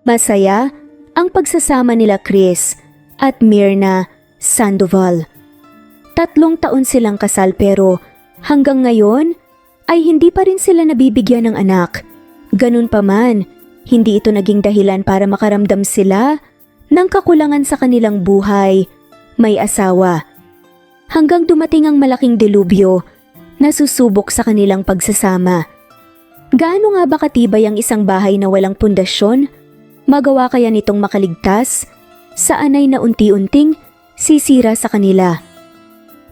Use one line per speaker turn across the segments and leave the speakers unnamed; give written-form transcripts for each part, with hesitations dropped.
Masaya ang pagsasama nila Chris at Myrna Sandoval. 3 taon silang kasal pero hanggang ngayon ay hindi pa rin sila nabibigyan ng anak. Ganun pa man, hindi ito naging dahilan para makaramdam sila ng kakulangan sa kanilang buhay, may asawa. Hanggang dumating ang malaking delubyo na susubok sa kanilang pagsasama. Gaano nga ba katibay ang isang bahay na walang pundasyon? Magawa kaya nitong makaligtas sa anay na unti-unting sisira sa kanila?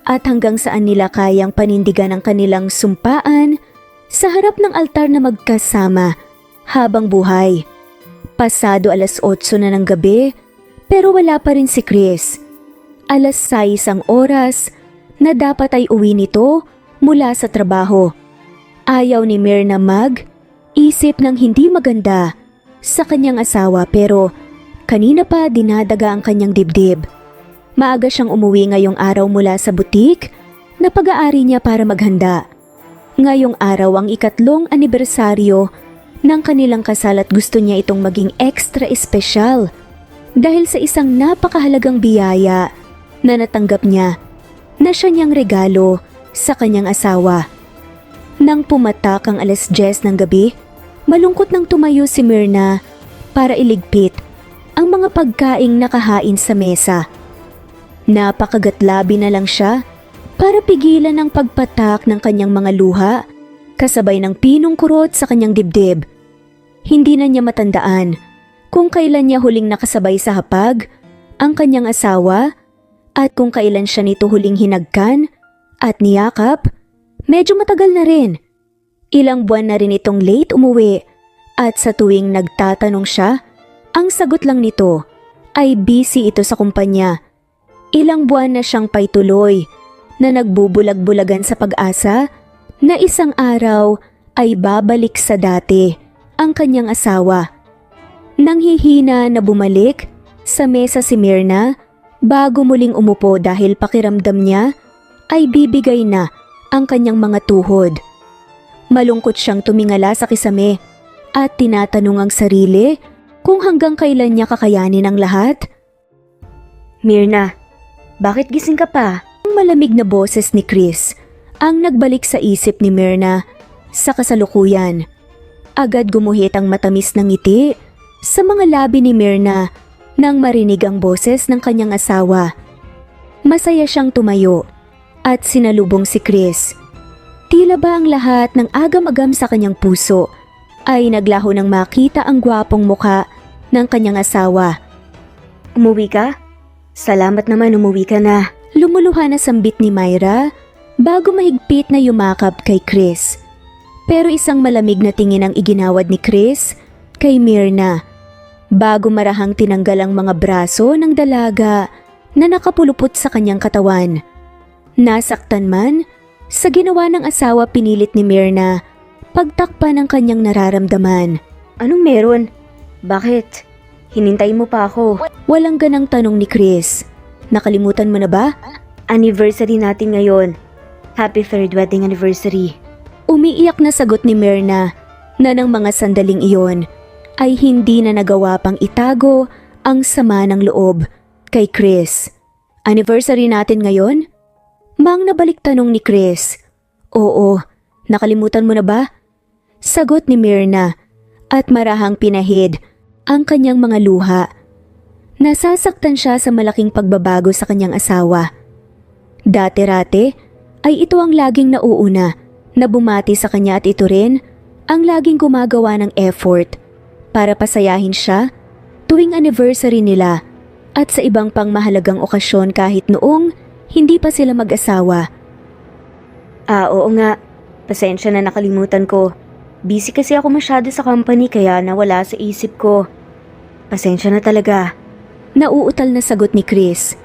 At hanggang saan nila kayang panindigan ang kanilang sumpaan sa harap ng altar na magkasama habang buhay? Pasado 8:00 na ng gabi pero wala pa rin si Chris. 6:00 ang oras na dapat ay uwi nito mula sa trabaho. Ayaw ni Myrna isip ng hindi maganda sa kanyang asawa pero kanina pa dinadaga ang kanyang dibdib. Maaga siyang umuwi ngayong araw mula sa butik na pag-aari niya para maghanda. Ngayong araw ang 3 anibersaryo ng kanilang kasal at gusto niya itong maging extra espesyal dahil sa isang napakahalagang biyaya na natanggap niya na siya niyang regalo sa kanyang asawa. Nang pumatak ang 10:00 ng gabi, malungkot nang tumayo si Myrna para iligpit ang mga pagkaing nakahain sa mesa. Napakagatlabi na lang siya para pigilan ang pagpatak ng kanyang mga luha kasabay ng pinong kurot sa kanyang dibdib. Hindi na niya matandaan kung kailan niya huling nakasabay sa hapag ang kanyang asawa at kung kailan siya nito huling hinagkan at niyakap. Medyo matagal na rin. Ilang buwan na rin itong late umuwi at sa tuwing nagtatanong siya, ang sagot lang nito ay busy ito sa kumpanya. Ilang buwan na siyang paituloy na nagbubulag-bulagan sa pag-asa na isang araw ay babalik sa dati ang kanyang asawa. Nanghihina na bumalik sa mesa si Myrna bago muling umupo dahil pakiramdam niya ay bibigay na ang kanyang mga tuhod. Malungkot siyang tumingala sa kisame at tinatanong ang sarili kung hanggang kailan niya kakayanin ang lahat. "Myrna, bakit gising ka pa?" Ang malamig na boses ni Chris ang nagbalik sa isip ni Myrna sa kasalukuyan. Agad gumuhit ang matamis na ngiti sa mga labi ni Myrna nang marinig ang boses ng kanyang asawa. Masaya siyang tumayo at sinalubong si Chris. Tila ba ang lahat ng agam-agam sa kanyang puso ay naglaho nang makita ang gwapong muka ng kanyang asawa. "Umuwi ka? Salamat naman, umuwi ka na." Lumuluhan na sambit ni Myra bago mahigpit na yumakap kay Chris. Pero isang malamig na tingin ang iginawad ni Chris kay Myrna bago marahang tinanggal ang mga braso ng dalaga na nakapulupot sa kanyang katawan. Nasaktan man sa ginawa ng asawa, pinilit ni Myrna pagtakpan ang kanyang nararamdaman. "Anong meron? Bakit? Hinintay mo pa ako?" Walang ganang tanong ni Chris. "Nakalimutan mo na ba? Anniversary natin ngayon. Happy 3rd wedding anniversary." Umiiyak na sagot ni Myrna na ng mga sandaling iyon ay hindi na nagawa pang itago ang sama ng loob kay Chris. "Anniversary natin ngayon?" Mang nabalik tanong ni Chris. "Oo, nakalimutan mo na ba?" Sagot ni Myrna at marahang pinahid ang kanyang mga luha. Nasasaktan siya sa malaking pagbabago sa kanyang asawa. Dati-rate ay ito ang laging nauuna na bumati sa kanya at ito rin ang laging gumagawa ng effort para pasayahin siya tuwing anniversary nila at sa ibang pang mahalagang okasyon kahit noong hindi pa sila mag-asawa. Oo nga, pasensya na, nakalimutan ko. Busy kasi ako masyado sa company kaya nawala sa isip ko. Pasensya na talaga." Nauutal na sagot ni Chris.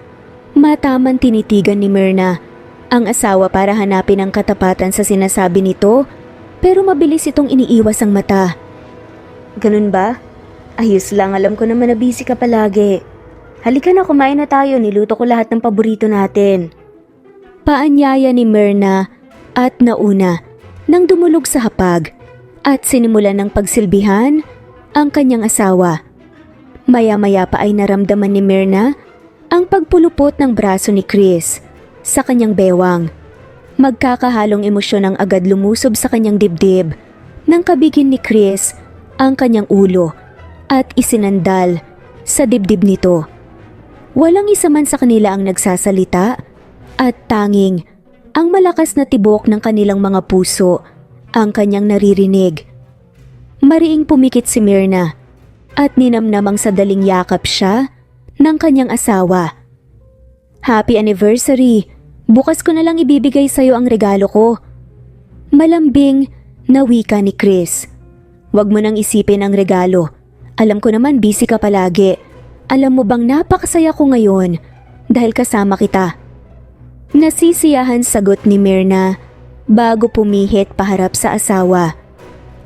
Mataman tinitigan ni Myrna ang asawa para hanapin ang katapatan sa sinasabi nito pero mabilis itong iniiwas ang mata. "Ganun ba? Ayos lang, alam ko naman na busy ka palagi. Halika na, kumain na tayo, niluto ko lahat ng paborito natin." Paanyaya ni Myrna at nauna nang dumulog sa hapag at sinimulan ng pagsilbihan ang kanyang asawa. Maya-maya pa ay naramdaman ni Myrna ang pagpulupot ng braso ni Chris sa kanyang bewang. Magkakahalong emosyon ang agad lumusob sa kanyang dibdib nang kabigin ni Chris ang kanyang ulo at isinandal sa dibdib nito. Walang isa man sa kanila ang nagsasalita at tanging ang malakas na tibok ng kanilang mga puso ang kanyang naririnig. Mariing pumikit si Myrna at ninamnamang sadaling yakap siya ng kanyang asawa. "Happy anniversary! Bukas ko na lang ibibigay sa'yo ang regalo ko." Malambing na wika ni Chris. "Wag mo nang isipin ang regalo. Alam ko naman busy ka palagi. Alam mo bang napakasaya ko ngayon dahil kasama kita." Nasisiyahan sagot ni Myrna bago pumihit paharap sa asawa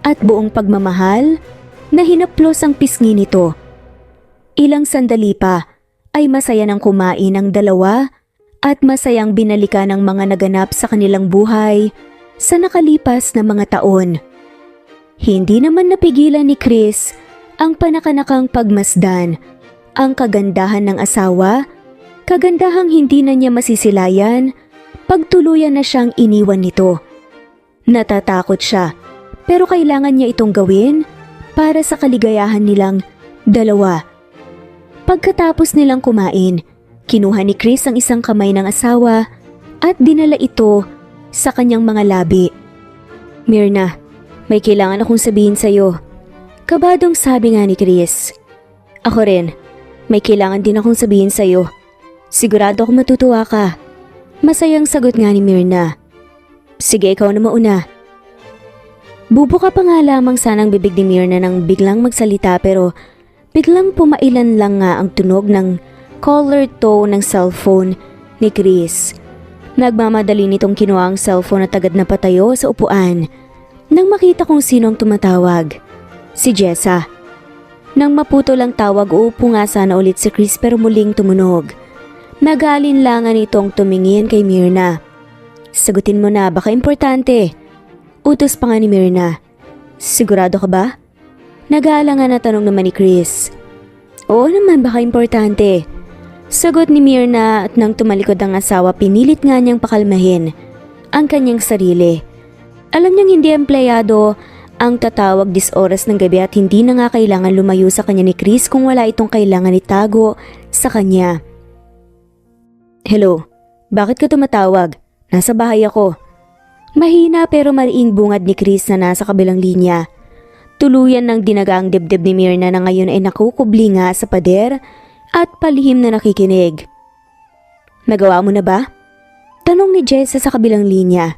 at buong pagmamahal na hinaplos ang pisngi nito. Ilang sandali pa ay masaya nang kumain ang dalawa at masayang binalikan ang mga naganap sa kanilang buhay sa nakalipas na mga taon. Hindi naman napigilan ni Chris ang panakanakang pagmasdan ang kagandahan ng asawa, kagandahang hindi na niya masisilayan pagtuluyan na siyang iniwan nito. Natatakot siya pero kailangan niya itong gawin para sa kaligayahan nilang dalawa. Pagkatapos nilang kumain, kinuha ni Chris ang isang kamay ng asawa at dinala ito sa kanyang mga labi. "Myrna, may kailangan akong sabihin sa'yo." Kabadong sabi nga ni Chris. "Ako rin, may kailangan din akong sabihin sa'yo. Sigurado akong matutuwa ka." Masayang sagot nga ni Myrna. "Sige, ikaw na mauna." Bubuka pa nga lamang sanang bibig ni Myrna nang biglang magsalita pero biglang pumailan lang nga ang tunog ng caller tone ng cellphone ni Chris. Nagmamadali nitong kinuha ang cellphone at agad na patayo sa upuan nang makita kung sino ang tumatawag. Si Jessa. Nang maputo lang tawag, uupo nga sana ulit si Chris pero muling tumunog. Nag-aalinlangan itong tumingin kay Myrna. "Sagutin mo na, baka importante." Utos pa nga ni Myrna. "Sigurado ka ba?" Nag-aalangan na tanong naman ni Chris. "Oo naman, baka importante." Sagot ni Myrna at nang tumalikod ang asawa, pinilit nga niyang pakalmahin ang kanyang sarili. Alam niyang hindi empleyado ang tatawag 10 oras ng gabi at hindi na nga kailangan lumayo sa kanya ni Chris kung wala itong kailangan itago sa kanya. "Hello, bakit ka tumatawag? Nasa bahay ako." Mahina pero mariing bungad ni Chris na nasa kabilang linya. Tuluyan ng dinaga ang dibdib ni Myrna na ngayon ay nakukubli nga sa pader at palihim na nakikinig. "Nagawa mo na ba?" Tanong ni Jessa sa kabilang linya.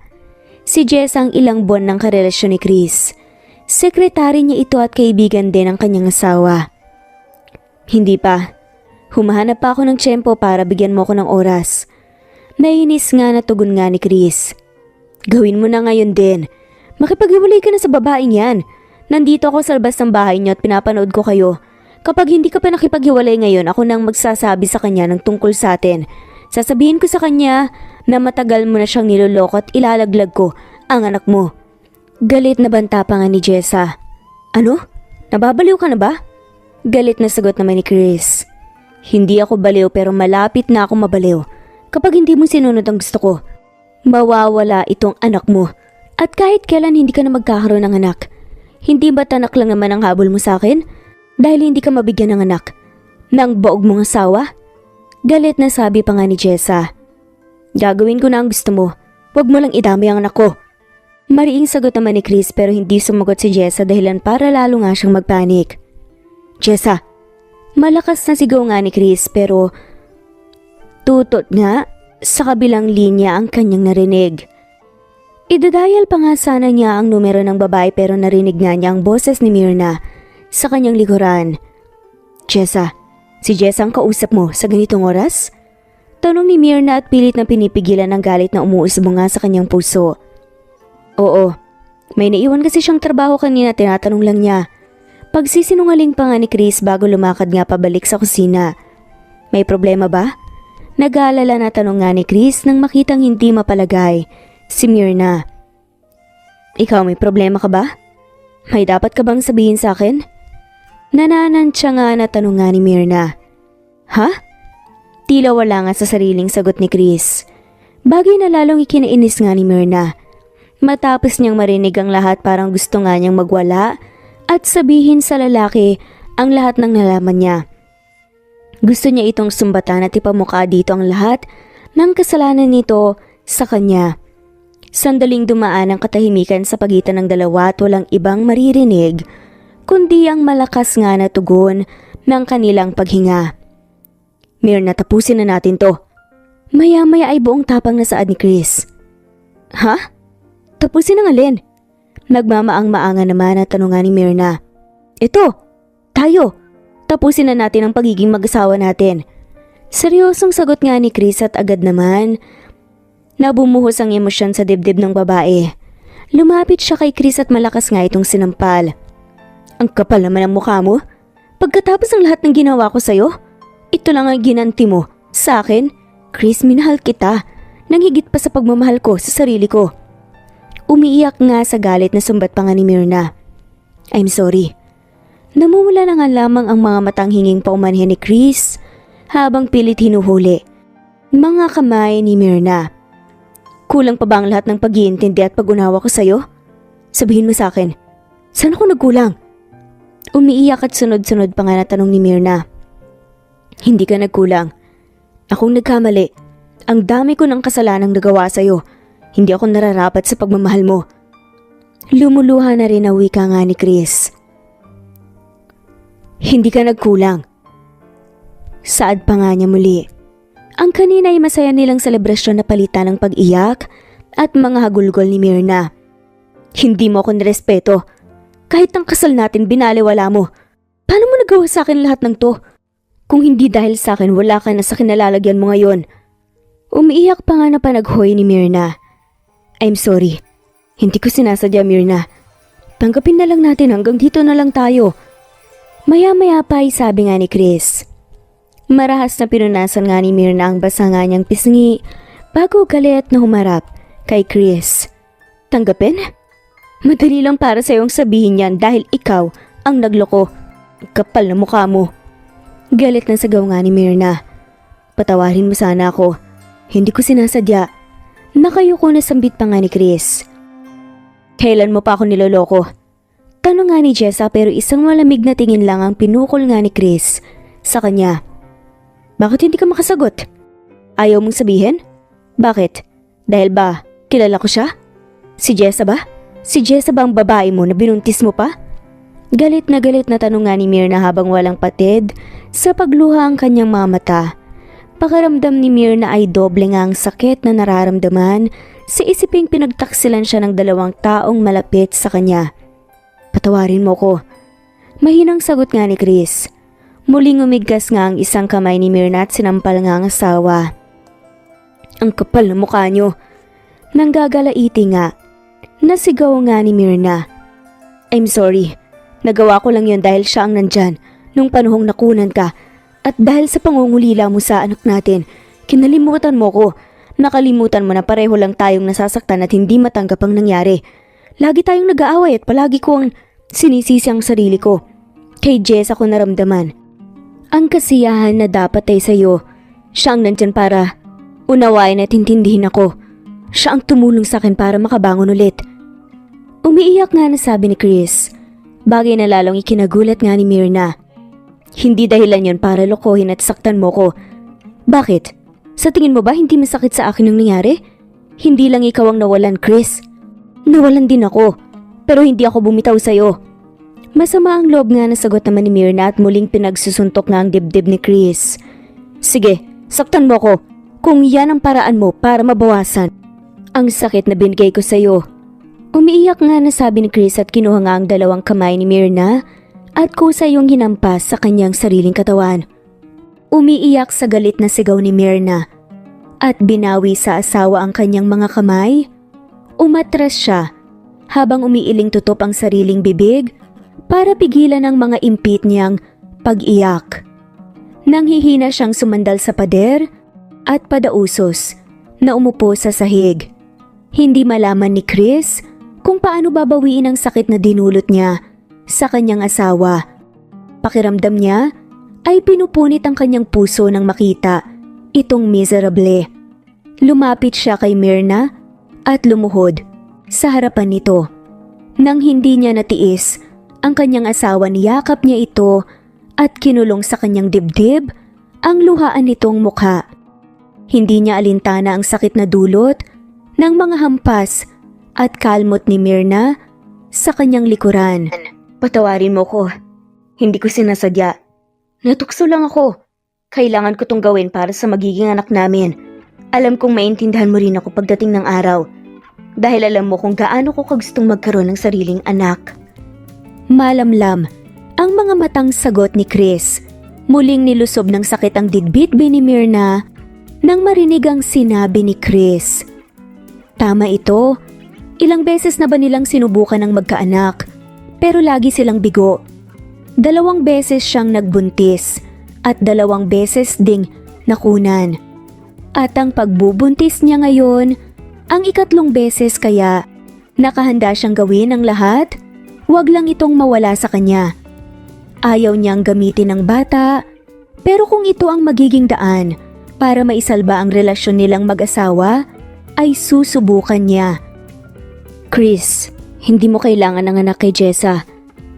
Si Jessa ang ilang buwan ng karelasyon ni Chris. Sekretary niya ito at kaibigan din ng kanyang asawa. "Hindi pa. Humahanap pa ako ng tiyempo para bigyan mo ko ng oras." Nainis nga na tugon nga ni Chris. "Gawin mo na ngayon din. Makipaghiwalay ka na sa babaeng yan. Nandito ako sa labas ng bahay niyo at pinapanood ko kayo. Kapag hindi ka pa nakipaghiwalay ngayon, ako nang magsasabi sa kanya ng tungkol sa atin. Sasabihin ko sa kanya na matagal mo na siyang niloloko at ilalaglag ko ang anak mo." Galit na banta pa nga ni Jessa. "Ano? Nababaliw ka na ba?" Galit na sagot naman ni Chris. "Hindi ako baliw pero malapit na ako mabaliw. Kapag hindi mo sinunod ang gusto ko, mawawala itong anak mo. At kahit kailan hindi ka na magkakaroon ng anak. Hindi ba tanak lang naman ang habol mo sa akin? Dahil hindi ka mabigyan ng anak ng baog mong asawa?" Galit na sabi pa nga ni Jessa. "Gagawin ko na ang gusto mo. Huwag mo lang idamay ang anak ko." Mariing sagot naman ni Chris pero hindi sumagot si Jessa dahilan para lalo nga siyang magpanik. "Jessa!" Malakas na sigaw nga ni Chris pero tutot nga sa kabilang linya ang kanyang narinig. Idadayal pa nga sana niya ang numero ng babae pero narinig nga niya ang boses ni Myrna sa kanyang likuran. "Jessa, si Jessa ang kausap mo sa ganitong oras?" Tanong ni Myrna at pilit na pinipigilan ang galit na umuusbong nga sa kanyang puso. "Oo, may naiwan kasi siyang trabaho kanina, tinatanong lang niya." Pagsisinungaling pa nga ni Chris bago lumakad nga pabalik sa kusina. "May problema ba?" Nag-aalala na tanong nga ni Chris nang makitang hindi mapalagay si Myrna. "Ikaw, may problema ka ba? May dapat ka bang sabihin sa akin?" Nananantya nga na tanong nga ni Myrna. Ha? Tila wala nga sa sariling sagot ni Chris. Bagay na lalong ikinainis nga ni Myrna. Matapos niyang marinig ang lahat, parang gusto nga niyang magwala at sabihin sa lalaki ang lahat ng nalaman niya. Gusto niya itong sumbatan at ipamukha dito ang lahat ng kasalanan nito sa kanya. Sandaling dumaan ang katahimikan sa pagitan ng dalawa at walang ibang maririnig kundi ang malakas nga na tugon ng kanilang paghinga. Myrna, tapusin na natin to. Maya-maya ay buong tapang na saad ni Chris. Ha? Tapusin ang alin? Nagmamaang-maanga naman at tanungan ni Myrna. Ito, tayo. Tapusin na natin ang pagiging mag-asawa natin. Seryosong sagot nga ni Chris at agad naman nabumuhos ang emosyon sa dibdib ng babae. Lumapit siya kay Chris at malakas nga itong sinampal. Ang kapal naman ang mukha mo. Pagkatapos ng lahat ng ginawa ko sa'yo, ito lang ang ginanti mo sa akin. Chris, minahal kita nang higit pa sa pagmamahal ko sa sarili ko. Umiiyak nga sa galit na sumbat pa nga ni Myrna. I'm sorry. Namumula na nga lamang ang mga matang hinging paumanhin ni Chris habang pilit hinuhuli mga kamay ni Myrna. Kulang pa ba ang lahat ng pag-iintindi at pag-unawa ko sa'yo? Sabihin mo sa akin, saan ako nagkulang? Umiiyak at sunod-sunod pa nga na tanong ni Myrna. Hindi ka nagkulang. Akong nagkamali. Ang dami ko ng kasalanang nagawa sa'yo. Hindi ako nararapat sa pagmamahal mo. Lumuluha na rin ang wika nga ni Chris. Hindi ka nagkulang. Saad pa nga niya muli. Ang kanina ay masaya nilang selebrasyon na palitan ng pag-iyak at mga hagulgol ni Myrna. Hindi mo ako nirespeto. Kahit ang kasal natin binaliwala mo. Paano mo nagawa sa akin lahat ng to? Kung hindi dahil sa akin, wala ka na sa kinalalagyan mo ngayon. Umiiyak pa nga na panaghoy ni Myrna. I'm sorry. Hindi ko sinasadya, Myrna. Tanggapin na lang natin, hanggang dito na lang tayo. Maya-maya pa ay sabi nga ni Chris. Marahas na pinunasan nga ni Myrna ang basa nga niyang pisngi bago galit na humarap kay Chris. Tanggapin? Madali lang para sa iyong sabihin yan dahil ikaw ang nagloko. Kapal na mukha mo. Galit na sagaw nga ni Myrna. Patawarin mo sana ako. Hindi ko sinasadya. Nakayuko na sambit pa nga ni Chris. Kailan mo pa ako niloloko? Tanong nga ni Jessa pero isang malamig na tingin lang ang pinukol nga ni Chris sa kanya. Bakit hindi ka makasagot? Ayaw mong sabihin? Bakit? Dahil ba kilala ko siya? Si Jessa ba? Si Jessa ba ang babae mo na binuntis mo pa? Galit na tanong nga ni Myrna habang walang patid sa pagluha ang kanyang mga mata. Pakiramdam ni Myrna ay doble nga ang sakit na nararamdaman sa isiping pinagtaksilan siya ng dalawang taong malapit sa kanya. Patawarin mo ko. Mahinang sagot nga ni Chris. Muling umigkas nga ang isang kamay ni Myrna at sinampal nga ang asawa. Ang kapal na mukha niyo. Nanggagalaiti nga. Nasigaw nga ni Myrna. I'm sorry. Nagawa ko lang yun dahil siya ang nandyan nung panahong nakunan ka. At dahil sa pangungulila mo sa anak natin, kinalimutan mo ko. Nakalimutan mo na pareho lang tayong nasasaktan at hindi matanggap ang nangyari. Lagi tayong nag-aaway at palagi ko ang sinisisi ang sarili ko. Kay Jess ako naramdaman ang kasiyahan na dapat ay sa'yo. Siya ang nandyan para unawain at intindihin ako. Siya ang tumulong sa akin para makabangon ulit. Umiiyak nga na sabi ni Chris. Bagay na lalong ikinagulat nga ni Myrna. Hindi dahilan yon para lokohin at saktan mo ko. Bakit? Sa tingin mo ba hindi masakit sa akin ang nangyari? Hindi lang ikaw ang nawalan, Chris. Nawalan din ako. Pero hindi ako bumitaw sa'yo. Masama ang loob nga na sagot naman ni Myrna at muling pinagsusuntok nga ang dibdib ni Chris. Sige, saktan mo ko. Kung yan ang paraan mo para mabawasan ang sakit na binigay ko sa'yo. Umiiyak nga na sabi ni Chris at kinuha nga ang dalawang kamay ni Myrna at kusa yung hinampas sa kanyang sariling katawan. Umiiyak sa galit na sigaw ni Myrna at binawi sa asawa ang kanyang mga kamay. Umatras siya habang umiiling tutop ang sariling bibig para pigilan ang mga impit niyang pag-iyak. Nanghihina siyang sumandal sa pader at padausos na umupo sa sahig. Hindi malaman ni Chris kung paano babawiin ang sakit na dinulot niya sa kanyang asawa. Pakiramdam niya ay pinupunit ang kanyang puso nang makita itong miserable. Lumapit siya kay Myrna at lumuhod sa harapan nito. Nang hindi niya natiis, ang kanyang asawa niyakap niya ito at kinulong sa kanyang dibdib ang luhaan nitong mukha. Hindi niya alintana ang sakit na dulot ng mga hampas at kalmot ni Myrna sa kanyang likuran. Patawarin mo ko. Hindi ko sinasadya. Natukso lang ako. Kailangan ko tong gawin para sa magiging anak namin. Alam kong maintindihan mo rin ako pagdating ng araw. Dahil alam mo kung gaano ko kagustong magkaroon ng sariling anak. Malamlam ang mga matang sagot ni Chris. Muling nilusob ng sakit ang didbitbi ni Myrna nang marinig ang sinabi ni Chris. Tama ito. Ilang beses na ba nilang sinubukan ng magkaanak? Pero lagi silang bigo. 2 beses siyang nagbuntis at 2 beses ding nakunan. At ang pagbubuntis niya ngayon, ang 3 beses kaya nakahanda siyang gawin ang lahat, wag lang itong mawala sa kanya. Ayaw niyang gamitin ng bata, pero kung ito ang magiging daan para maisalba ang relasyon nilang mag-asawa, ay susubukan niya. Chris, hindi mo kailangan ng anak kay Jessa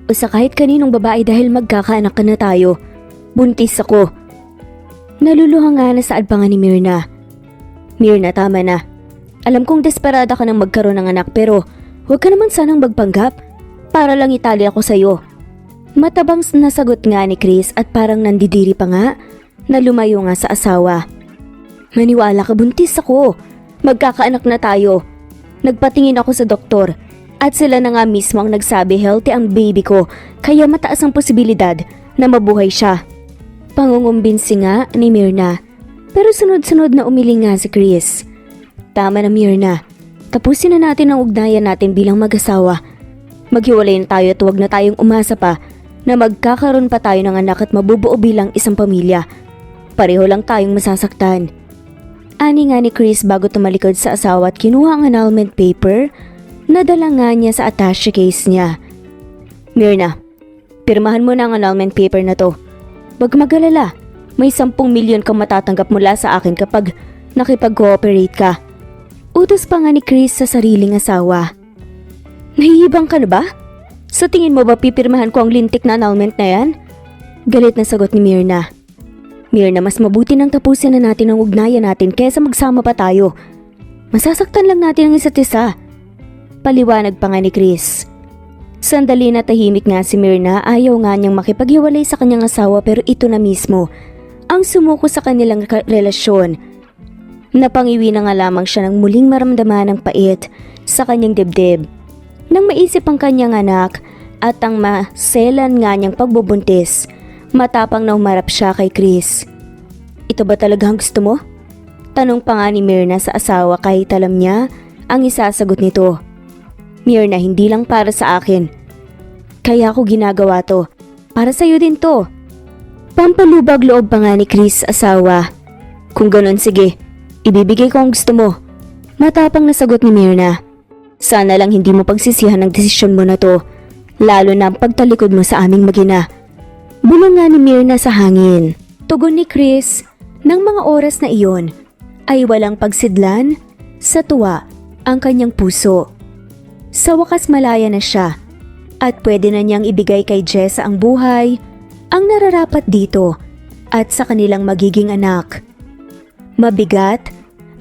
o sa kahit kaninong babae dahil magkakaanak ka na tayo. Buntis ako. Naluluha nga na sa adbangan ni Myrna. Myrna, tama na. Alam kong desperada ka ng magkaroon ng anak pero huwag ka naman sanang magpanggap para lang itali ako sa'yo. Matabang nasagot nga ni Chris at parang nandidiri pa nga na lumayo nga sa asawa. Maniwala ka, buntis ako. Magkakaanak na tayo. Nagpatingin ako sa doktor at sila na nga mismo ang nagsabi healthy ang baby ko kaya mataas ang posibilidad na mabuhay siya. Pangungumbinsi nga ni Myrna pero sunod-sunod na umiling nga si Chris. Tama na Myrna, tapusin na natin ang ugnayan natin bilang mag-asawa. Maghiwalay na tayo at huwag na tayong umasa pa na magkakaroon pa tayo ng anak at mabubuo bilang isang pamilya. Pareho lang tayong masasaktan. Ani nga ni Chris bago tumalikod sa asawa at kinuha ang annulment paper na dala nga niya sa attache case niya. Myrna, pirmahan mo na ang annulment paper na to. Huwag mag-alala, may 10 milyon kang matatanggap mula sa akin kapag nakipag-cooperate ka. Utos pa nga ni Chris sa sariling asawa. Nahihibang ka na ba? Sa tingin mo ba pipirmahan ko ang lintik na annulment na yan? Galit na sagot ni Myrna. Myrna, mas mabuti nang tapusin na natin ang ugnayan natin kaysa magsama pa tayo. Masasaktan lang natin ang isa't isa. Paliwanag pa nga ni Chris. Sandali na tahimik nga si Myrna, ayaw nga niyang makipaghiwalay sa kanyang asawa pero ito na mismo ang sumuko sa kanilang relasyon. Napangiwi na nga lamang siya nang muling maramdaman ang pait sa kanyang dibdib. Nang maisip ang kanyang anak at ang maselan nga niyang pagbubuntis, matapang na umarap siya kay Chris. Ito ba talaga ang gusto mo? Tanong pa nga ni Myrna sa asawa kahit alam niya ang isasagot nito. Myrna, hindi lang para sa akin. Kaya ako ginagawa to. Para sa'yo din to. Pampalubag loob pa nga ni Chris asawa. Kung ganon sige, ibibigay ko ang gusto mo. Matapang na sagot ni Myrna. Sana lang hindi mo pagsisihan ang desisyon mo na to, lalo na ang pagtalikod mo sa aming mag-ina. Bulong nga ni Myrna sa hangin. Tugon ni Chris, ng mga oras na iyon, ay walang pagsidlan, sa tuwa ang kanyang puso. Sa wakas malaya na siya, at pwede na niyang ibigay kay Jessa ang buhay, ang nararapat dito, at sa kanilang magiging anak. Mabigat,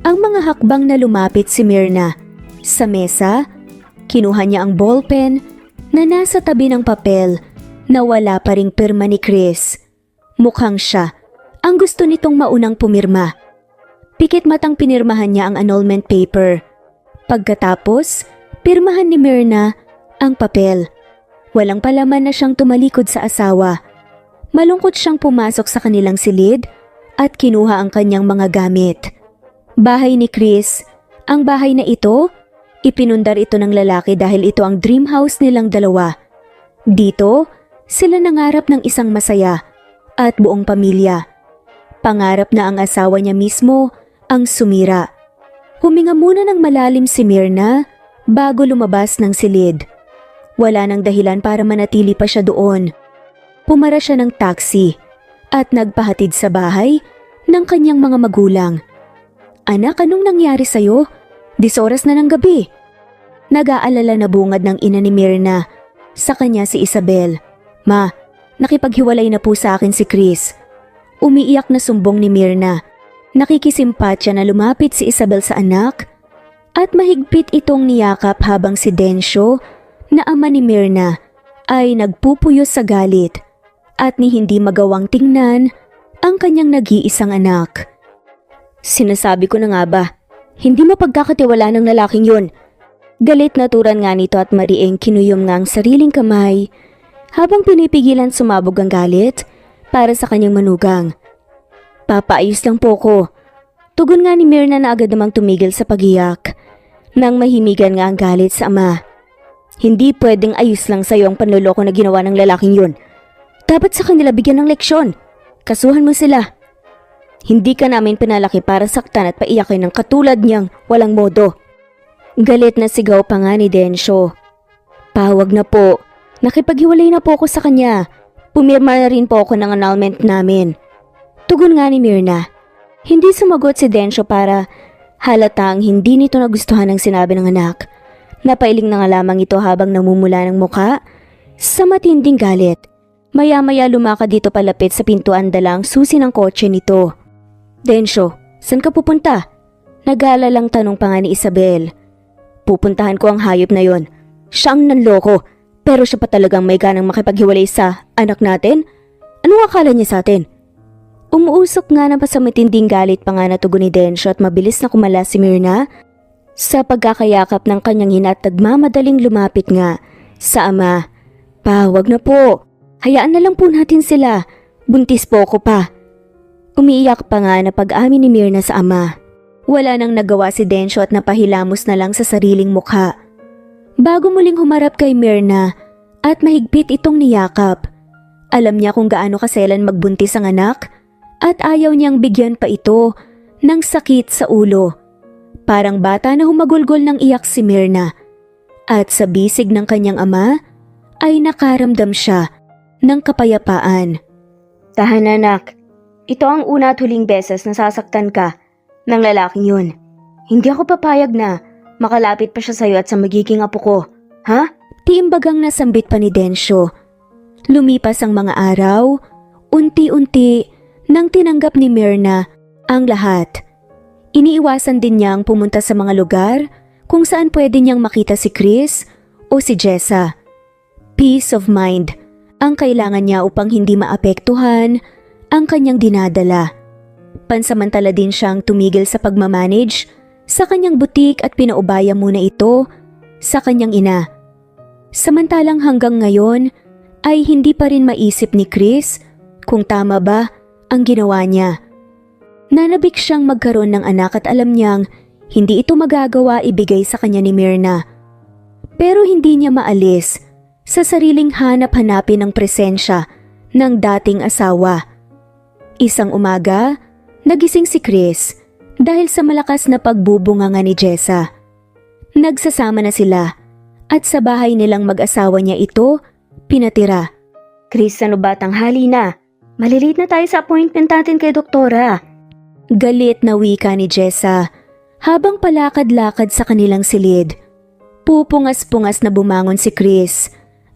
ang mga hakbang na lumapit si Myrna. Sa mesa, kinuha niya ang ballpen na nasa tabi ng papel na wala pa ring pirma ni Chris. Mukhang siya ang gusto nitong maunang pumirma. Pikit matang pinirmahan niya ang annulment paper. Pagkatapos, pirmahan ni Myrna ang papel. Walang palaman na siyang tumalikod sa asawa. Malungkot siyang pumasok sa kanilang silid at kinuha ang kanyang mga gamit. Bahay ni Chris, ang bahay na ito, ipinundar ito ng lalaki dahil ito ang dream house nilang dalawa. Dito, sila nangarap ng isang masaya at buong pamilya. Pangarap na ang asawa niya mismo ang sumira. Huminga muna ng malalim si Myrna bago lumabas ng silid. Wala nang dahilan para manatili pa siya doon. pumara siya ng taxi at nagpahatid sa bahay ng kanyang mga magulang. Anak, anong nangyari sa'yo? 10 oras na ng gabi. Nag-aalala na bungad ng ina ni Myrna. Sa kanya si Isabel. Ma, nakipaghiwalay na po sa akin si Chris. Umiiyak na sumbong ni Myrna. Nakikisimpatya na lumapit si Isabel sa anak at mahigpit itong niyakap habang si Densyo na ama ni Myrna ay nagpupuyos sa galit at ni hindi magawang tingnan ang kanyang nag-iisang anak. Sinasabi ko na nga ba, hindi mapagkakatiwala ng lalaking yun. Galit na turan nga nito at mariing kinuyom nga ang sariling kamay habang pinipigilan sumabog ang galit para sa kanyang manugang. Papaayos lang po ko. Tugon nga ni Myrna na agad namang tumigil sa pagiyak nang mahimigan nga ang galit sa ama. Hindi pwedeng ayos lang sa'yo ang panloloko na ginawa ng lalaking yun. Dapat sa kanila bigyan ng leksyon. Kasuhan mo sila. Hindi ka namin pinalaki para saktan at paiyakin ng katulad niyang walang modo. Galit na sigaw pa nga ni Densyo. Pawag na po. Nakipaghiwalay na po ako sa kanya. Pumirma na rin po ako ng annulment namin. Tugon nga ni Myrna. Hindi sumagot si Densyo para halatang hindi nito nagustuhan ang sinabi ng anak. Napailing na nga lamang ito habang namumula ng muka sa matinding galit. Maya-maya lumakad dito palapit sa pintuan dalang susi ng kotse nito. Densyo, saan ka pupunta? Nag-aalalang tanong pa nga ni Isabel. Pupuntahan ko ang hayop na yon. Siya ang nanloko, pero siya pa talagang may ganang makipaghiwalay sa anak natin? Anong akala niya sa atin? Umuusok nga na pa sa matinding galit pa nga na tugon ni Densyo at mabilis na kumala si Myrna sa pagkakayakap ng kanyang ina at nagmamadaling lumapit nga sa ama. Pa, wag na po. Hayaan na lang po natin sila. Buntis po ako pa. Umiiyak pa nga na pag-amin ni Myrna sa ama. Wala nang nagawa si Densyo at napahilamos na lang sa sariling mukha. Bago muling humarap kay Myrna at mahigpit itong niyakap. Alam niya kung gaano kaselan magbuntis ang anak at ayaw niyang bigyan pa ito ng sakit sa ulo. Parang bata na humagulgol ng iyak si Myrna. At sa bisig ng kanyang ama ay nakaramdam siya ng kapayapaan. Tahan anak, ito ang una at huling beses na sasaktan ka ng lalaking yun. Hindi ako papayag na makalapit pa siya sa'yo at sa magiging apo ko. Ha? Tiimbagang nasambit pa ni Densyo. Lumipas ang mga araw, unti-unti nang tinanggap ni Myrna ang lahat. Iniiwasan din niyang pumunta sa mga lugar kung saan pwede niyang makita si Chris o si Jessa. Peace of mind ang kailangan niya upang hindi maapektuhan ang kanyang dinadala. Pansamantala din siyang tumigil sa pagmamanage sa kanyang butik at pinaubaya muna ito sa kanyang ina. Samantalang hanggang ngayon ay hindi pa rin maisip ni Chris kung tama ba ang ginawa niya. Nanabik siyang magkaroon ng anak at alam niyang hindi ito magagawa ibigay sa kanya ni Myrna. Pero hindi niya maalis sa sariling hanap-hanapin ng presensya ng dating asawa. Isang umaga, nagising si Chris dahil sa malakas na pagbubunganga ni Jessa. Nagsasama na sila at sa bahay nilang mag-asawa niya ito pinatira. Chris, ano ba tanghali na? Malilate na tayo sa appointment natin kay doktora. Galit na wika ni Jessa habang palakad-lakad sa kanilang silid. Pupungas-pungas na bumangon si Chris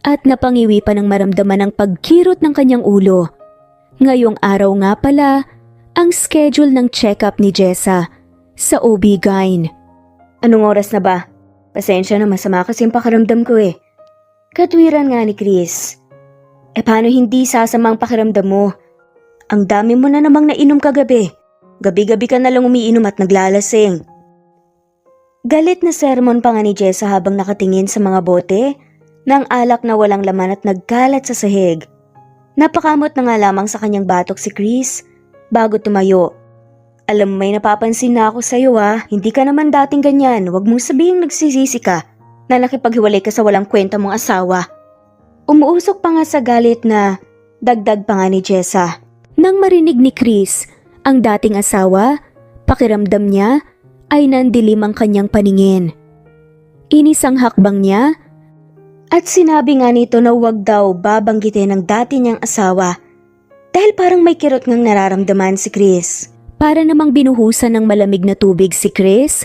at napangiwi pa ng maramdaman ang pagkirot ng kanyang ulo. Ngayong araw nga pala ang schedule ng check-up ni Jessa sa OB-GYN. Anong oras na ba? Pasensya na, masama kasi ang pakiramdam ko eh. Katwiran nga ni Chris. Paano hindi sasamang pakiramdam mo? Ang dami mo na namang nainom kagabi. Gabi-gabi ka na lang umiinom at naglalasing. Galit na sermon pa nga ni Jessa habang nakatingin sa mga bote ng alak na walang laman at nagkalat sa sahig. Napakamot na nga lamang sa kanyang batok si Chris bago tumayo. Alam mo, may napapansin na ako sa'yo ha. Hindi ka naman dating ganyan. Huwag mong sabihing nagsisisi ka na nakipaghiwalay ka sa walang kwenta mong asawa. Umuusok pa nga sa galit na dagdag pa nga ni Jessa. Nang marinig ni Chris ang dating asawa, pakiramdam niya ay nandilim ang kanyang paningin. Inisang hakbang niya At sinabi nga nito na huwag daw babanggitin ng dati niyang asawa dahil parang may kirot ngang nararamdaman si Chris. Para namang binuhusan ng malamig na tubig si Chris,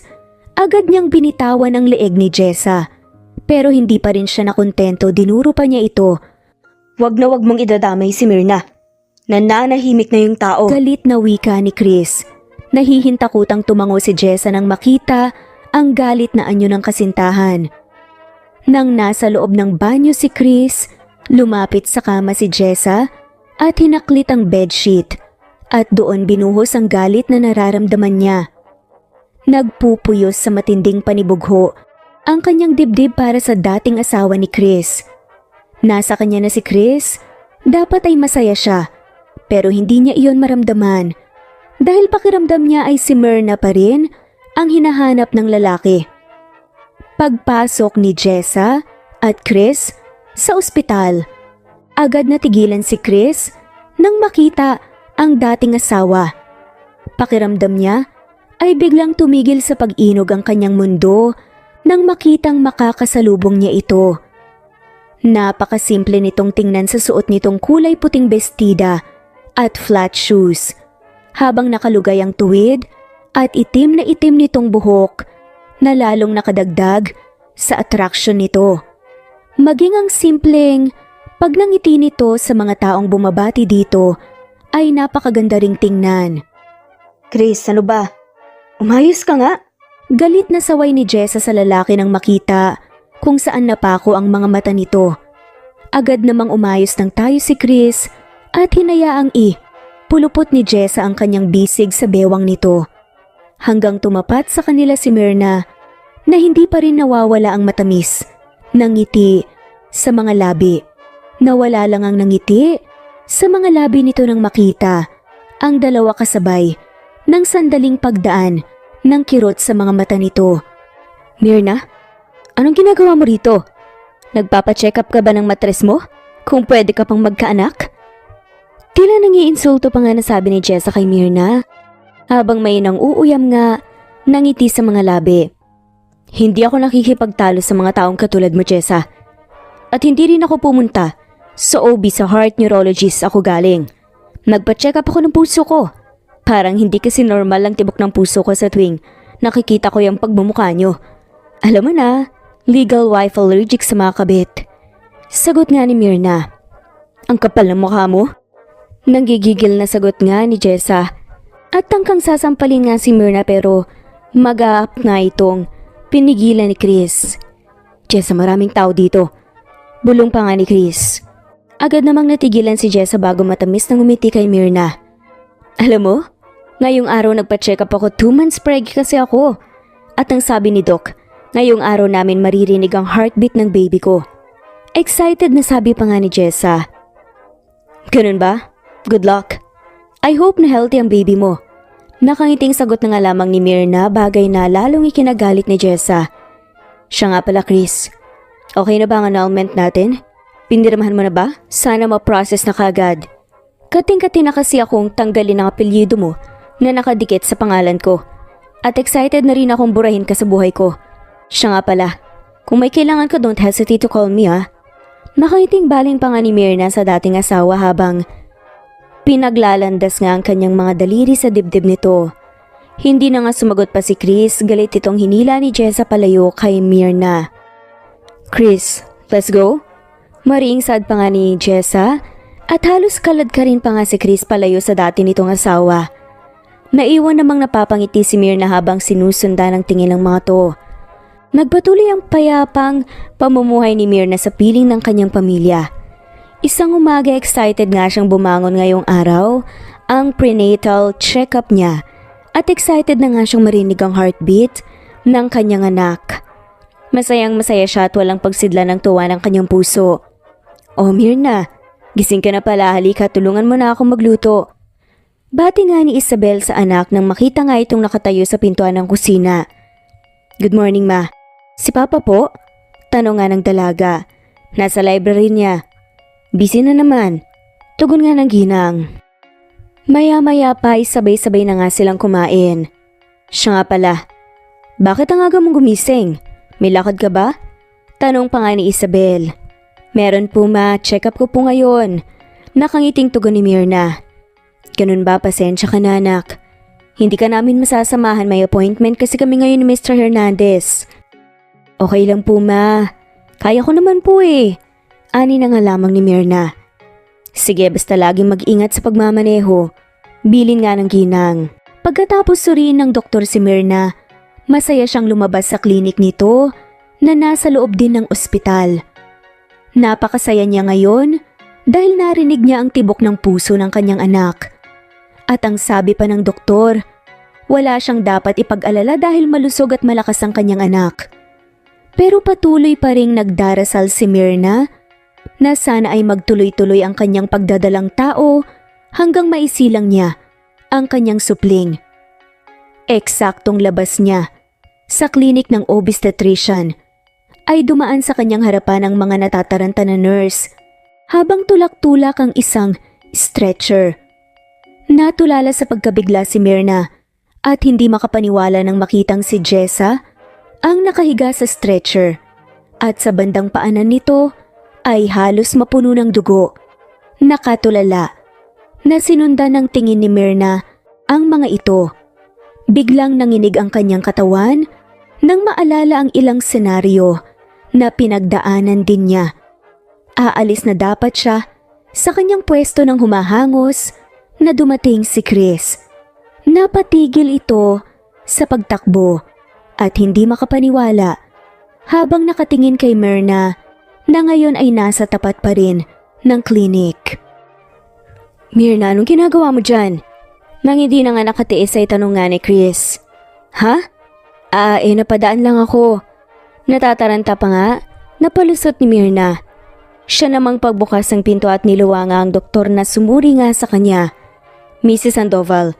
agad niyang binitawan ang leeg ni Jessa. Pero hindi pa rin siya nakontento, dinuro pa niya ito. Wag na wag mong idadamay si Myrna. Nananahimik na yung tao. Galit na wika ni Chris. Nahihintakutang tumango si Jessa nang makita ang galit na anyo ng kasintahan. Nang nasa loob ng banyo si Chris, lumapit sa kama si Jessa at hinaklit ang bedsheet at doon binuhos ang galit na nararamdaman niya. Nagpupuyos sa matinding panibugho ang kanyang dibdib para sa dating asawa ni Chris. Nasa kanya na si Chris, dapat ay masaya siya, pero hindi niya iyon maramdaman dahil pakiramdam niya ay si Myrna pa rin ang hinahanap ng lalaki. Pagpasok ni Jessa at Chris sa ospital, agad natigilan si Chris nang makita ang dating asawa. Pakiramdam niya ay biglang tumigil sa pag-inog ang kanyang mundo nang makitang makakasalubong niya ito. Napakasimple nitong tingnan sa suot nitong kulay puting bestida at flat shoes, habang nakalugay ang tuwid at itim na itim nitong buhok na lalong nakadagdag sa attraction nito. Maging ang simpleng pagnangiti nito sa mga taong bumabati dito ay napakaganda ring tingnan. Chris, ano ba? Umayos ka nga? Galit na saway ni Jessa sa lalaki nang makita kung saan napako ang mga mata nito. Agad namang umayos ng tayo si Chris at hinayaang pulupot ni Jessa ang kanyang bisig sa bewang nito. Hanggang tumapat sa kanila si Myrna na hindi pa rin nawawala ang matamis ng ngiti sa mga labi. Nawala lang ang nangiti sa mga labi nito nang makita ang dalawa kasabay ng sandaling pagdaan ng kirot sa mga mata nito. Myrna, anong ginagawa mo rito? Nagpapacheck up ka ba ng matres mo? Kung pwede ka pang magkaanak? Tila nangiinsulto pa nga nasabi ni Jessa kay Myrna habang may nang uuyam nga nangiti sa mga labi. Hindi ako nakikipagtalo sa mga taong katulad mo, Jessa. At hindi rin ako pumunta sa OB, sa heart neurologist ako galing. Nagpa-check up ako ng puso ko. Parang hindi kasi normal ang tibok ng puso ko sa tuwing nakikita ko yung pagmumukha nyo. Alam mo na, legal wife allergic sa mga kabit. Sagot nga ni Myrna. Ang kapal ng mukha mo? Nanggigigil na sagot nga ni Jessa. At tangkang sasampalin nga si Myrna pero mag-a-up nga itong pinigilan ni Chris. Jessa, maraming tao dito. Bulong pa nga ni Chris. Agad namang natigilan si Jessa bago matamis na ngumiti kay Myrna. Alam mo, ngayong araw nagpa-check up ako, 2 months pregnant kasi ako. At ang sabi ni Doc, ngayong araw namin maririnig ang heartbeat ng baby ko. Excited na sabi pa nga ni Jessa. Ganun ba? Good luck. I hope na healthy ang baby mo. Nakangiting sagot na nga lamang ni Myrna, bagay na lalong ikinagalit ni Jessa. Siya nga pala, Chris. Okay na ba ang annulment natin? Pinirmahan mo na ba? Sana ma-process na kagad. Kating-kati na kasi akong tanggalin ang apelyido mo na nakadikit sa pangalan ko. At excited na rin akong burahin ka sa buhay ko. Siya nga pala, kung may kailangan ka, don't hesitate to call me, ha? Nakangiting baling pa nga ni Myrna sa dating asawa habang pinaglalandas nga ang kanyang mga daliri sa dibdib nito. Hindi na nga sumagot pa si Chris, galit itong hinila ni Jessa palayo kay Myrna. Chris, let's go? Mariing sad pa nga ni Jessa at halos kalad ka rin pa nga si Chris palayo sa dati nitong asawa. Naiwan namang napapangiti si Myrna habang sinusundan ng tingin ng mga to. Nagpatuloy ang payapang pamumuhay ni Myrna sa piling ng kanyang pamilya. Isang umaga excited nga siyang bumangon ngayong araw, ang prenatal check-up niya, at excited na nga siyang marinig ang heartbeat ng kanyang anak. Masayang masaya siya at walang pagsidla ng tuwa ng kanyang puso. Oh Myrna, gising ka na pala, halika, tulungan mo na akong magluto. Bati nga ni Isabel sa anak nang makita nga itong nakatayo sa pintuan ng kusina. Good morning, ma. Si Papa po? Tanong nga ng dalaga. Nasa library niya. Busy na naman. Tugon nga ng ginang. Maya-maya pa ay sabay-sabay na nga silang kumain. Siya nga pala. Bakit ang aga mong gumising? May lakad ka ba? Tanong pa nga ni Isabel. Meron po ma, check up ko po ngayon. Nakangiting tugon ni Myrna. Ganun ba, pasensya ka na anak. Hindi ka namin masasamahan, may appointment kasi kami ngayon ni Mr. Hernandez. Okay lang po ma, kaya ko naman po eh. Ani na nga lamang ni Myrna. Sige, basta laging mag-ingat sa pagmamaneho. Bilin nga ng ginang. Pagkatapos suriin ng doktor si Myrna, masaya siyang lumabas sa klinik nito na nasa loob din ng ospital. Napakasaya niya ngayon dahil narinig niya ang tibok ng puso ng kanyang anak. At ang sabi pa ng doktor, wala siyang dapat ipag-alala dahil malusog at malakas ang kanyang anak. Pero patuloy pa ring nagdarasal si Myrna na sana ay magtuloy-tuloy ang kanyang pagdadalang tao hanggang maisilang niya ang kanyang supling. Eksaktong labas niya sa klinik ng obstetrician ay dumaan sa kanyang harapan ang mga natataranta na nurse habang tulak-tulak ang isang stretcher. Natulala sa pagkabigla si Myrna at hindi makapaniwala nang makitang si Jessa ang nakahiga sa stretcher at sa bandang paanan nito ay halos mapuno ng dugo. Nakatulala na sinundan ng tingin ni Myrna ang mga ito. Biglang nanginig ang kanyang katawan nang maalala ang ilang senaryo na pinagdaanan din niya. Aalis na dapat siya sa kanyang pwesto ng humahangos na dumating si Chris. Napatigil ito sa pagtakbo at hindi makapaniwala habang nakatingin kay Myrna na ngayon ay nasa tapat pa rin ng klinik. Myrna, anong ginagawa mo dyan? Nang hindi na nga nakatiis ay tanong nga ni Chris. Ha? Napadaan lang ako. Natataranta pa nga, napalusot ni Myrna. Siya namang pagbukas ng pinto at niluwanga ang doktor na sumuri nga sa kanya. Mrs. Sandoval,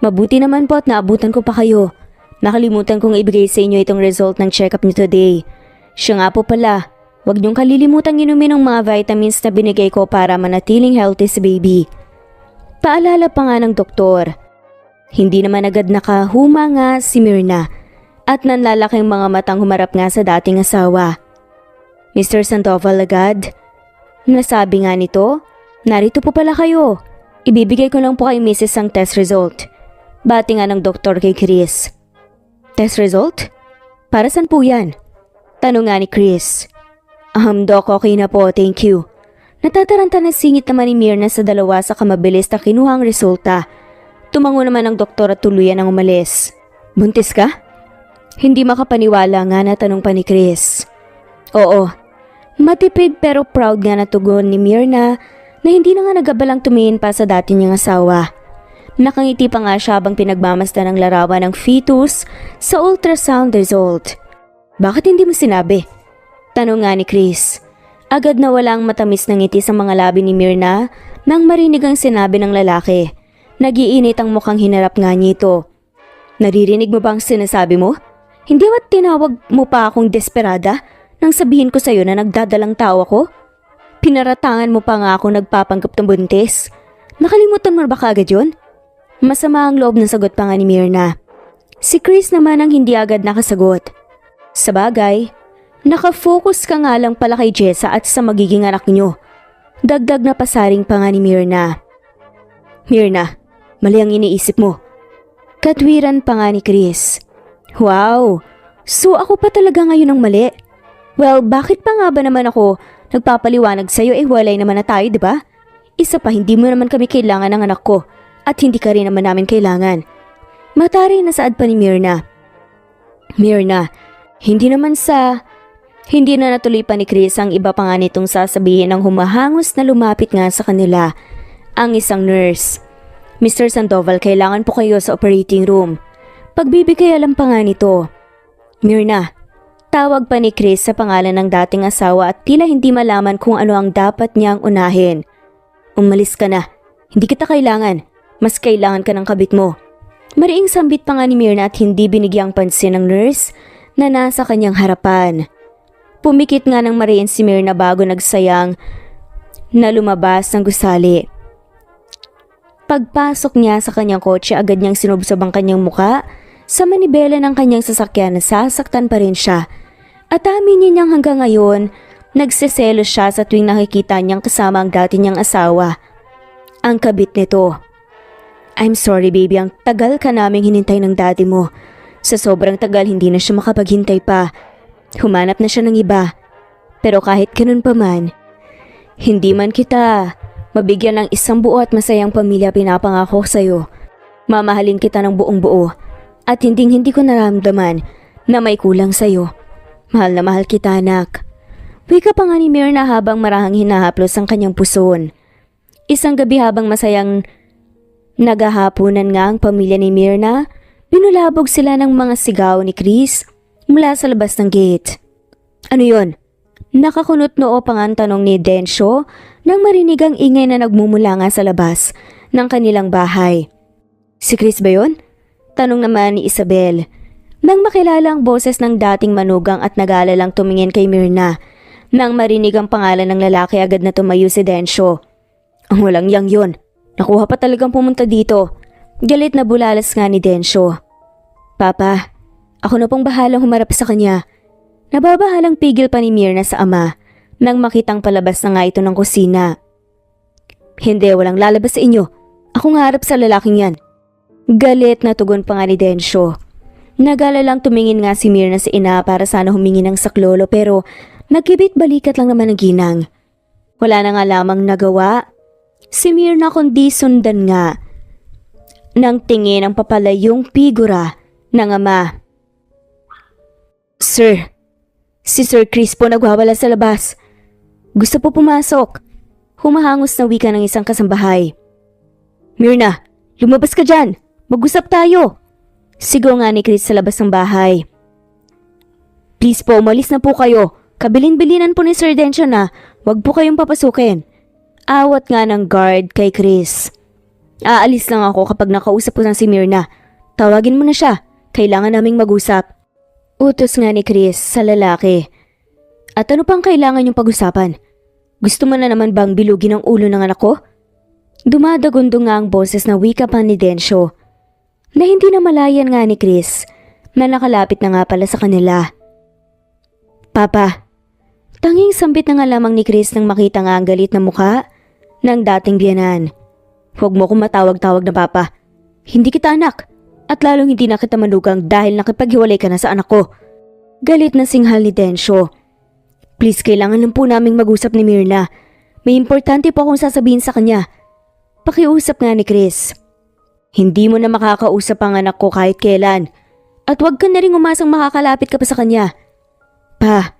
mabuti naman po at naabutan ko pa kayo. Nakalimutan kong ibigay sa inyo itong result ng check-up niyo today. Siya nga po pala, huwag niyong kalilimutang inumin ang mga vitamins na binigay ko para manatiling healthy si baby. Paalala pa nga ng doktor. Hindi naman agad nakahuma nga si Myrna at nanlalaking mga matang humarap nga sa dating asawa. Mr. Sandoval agad, nasabi nga nito, narito po pala kayo. Ibibigay ko lang po kay Mrs. ang test result. Bati nga ng doktor kay Chris. Test result? Para saan po yan? Tanong nga ni Chris. Doc, okay na po, thank you. Natataranta na singit naman ni Myrna sa dalawa sa kamabilis na kinuhang resulta. Tumango naman ang doktor at tuluyan ang umalis. Buntis ka? Hindi makapaniwala nga na tanong pa ni Chris. Oo. Matipid pero proud nga na tugon ni Myrna na hindi na nga nagabalang tumingin pa sa dati niyang asawa. Nakangiti pa nga siya habang pinagmamasdan ng larawan ng fetus sa ultrasound result. Bakit hindi mo sinabi? Tanong nga ni Chris. Agad na walang matamis na ngiti sa mga labi ni Myrna nang marinig ang sinabi ng lalaki. Nagiinit ang mukhang hinarap nga nito. Naririnig mo ba ang sinasabi mo? Hindi ba't tinawag mo pa akong desperada nang sabihin ko sa'yo na nagdadalang tao ako? Pinaratangan mo pa nga ako nagpapanggap ng buntis. Nakalimutan mo ba kaagad yun? Masama ang loob ng sagot pa nga ni Myrna. Si Chris naman ang hindi agad nakasagot. Sabagay, nakafocus ka nga lang pala kay Jessa at sa magiging anak niyo. Dagdag na pasaring pa nga ni Myrna. Myrna, mali ang iniisip mo. Katwiran pa nga ni Chris. Wow, so ako pa talaga ngayon ang mali. Well, bakit pa nga ba naman ako nagpapaliwanag sa'yo walay naman na tayo, di ba? Isa pa, hindi mo naman kami kailangan ng anak ko at hindi ka rin naman namin kailangan. Matari na saad pa ni Myrna. Myrna, hindi na natuloy pa ni Chris ang iba pa nga nitong sasabihin ng humahangos na lumapit nga sa kanila ang isang nurse. Mr. Sandoval, kailangan po kayo sa operating room. Pagbibigay alam pa nga nito. Myrna, tawag pa ni Chris sa pangalan ng dating asawa at tila hindi malaman kung ano ang dapat niyang unahin. Umalis ka na. Hindi kita kailangan. Mas kailangan ka ng kabit mo. Mariing sambit pa nga ni Myrna at hindi binigyang pansin ng nurse na nasa kanyang harapan. Pumikit nga ng mariin si Myrna bago nagsayang na lumabas ng gusali. Pagpasok niya sa kanyang kotse, agad niyang sinubsob ang kanyang muka sa manibela ng kanyang sasakyan na sasaktan pa rin siya At aminin niyang hanggang ngayon, nagseselos siya sa tuwing nakikita niyang kasama ang dati niyang asawa, ang kabit nito. I'm sorry baby, ang tagal ka naming hinintay ng daddy mo. Sa sobrang tagal hindi na siya makapaghintay pa. Humanap na siya ng iba. Pero kahit ganun pa man, hindi man kita mabigyan ng isang buo at masayang pamilya pinapangako sa'yo. Mamahalin kita ng buong buo at hindi ko naramdaman na may kulang sa'yo. Mahal na mahal kita anak. Wika pa nga ni Myrna habang marahang hinahaplos ang kanyang puson. Isang gabi habang masayang naghahaponan nga ang pamilya ni Myrna, binulabog sila ng mga sigaw ni Chris mula sa labas ng gate. Ano yon? Nakakunot noo pang ang tanong ni Densyo nang marinig ang ingay na nagmumula nga sa labas ng kanilang bahay. Si Chris ba yon? Tanong naman ni Isabel. Nang makilala ang boses ng dating manugang at nag-aalalang tumingin kay Myrna, nang marinig ang pangalan ng lalaki agad na tumayo si Densyo. Ang walang yang yun. Nakuha pa talagang pumunta dito. Galit na bulalas nga ni Densyo. Papa, ako na pong bahalang humarap sa kanya. Nababahalang pigil pa ni Myrna sa ama nang makitang palabas na nga ito ng kusina. Hindi, walang lalabas sa inyo. Ako nga harap sa lalaking yan. Galit na tugon pa nga ni Densyo. Nagalalang tumingin nga si Myrna sa ina para sana humingi ng saklolo pero nagkibit balikat lang naman ang ginang. Wala na nga lamang nagawa si Myrna kundi sundan nga ng tingin ang papalayong figura ng ama. Sir, si Sir Chris po nagwawala sa labas. Gusto po pumasok. Humahangos na wika ng isang kasambahay. Myrna, lumabas ka dyan. Mag-usap tayo. Sigaw nga ni Chris sa labas ng bahay. Please po, umalis na po kayo. Kabilin-bilinan po ni Sir Densyo na wag po kayong papasukin. Awat nga ng guard kay Chris. Aalis lang ako kapag nakausap ko na si Myrna. Tawagin mo na siya. Kailangan naming mag-usap. Utos nga ni Chris sa lalaki. At ano pang kailangan yung pag-usapan? Gusto mo na naman bang bilugin ang ulo ng anak ko? Dumadagundo nga ang boses na wika pa ni Densyo na hindi na malayan nga ni Chris na nakalapit na nga pala sa kanila. Papa, tanging sambit na nga lamang ni Chris nang makita nga ang galit na mukha ng dating biyanan. Huwag mo akong matawag-tawag na papa. Hindi kita anak at lalong hindi na kita manugang dahil nakipaghiwalay ka na sa anak ko. Galit na singhal ni Densyo. Please, kailangan lang po naming mag-usap ni Myrna. May importante po akong sasabihin sa kanya. Pakiusap nga ni Chris. Hindi mo na makakausap ang anak ko kahit kailan. At huwag ka na rin umasang makakalapit ka pa sa kanya. Pa,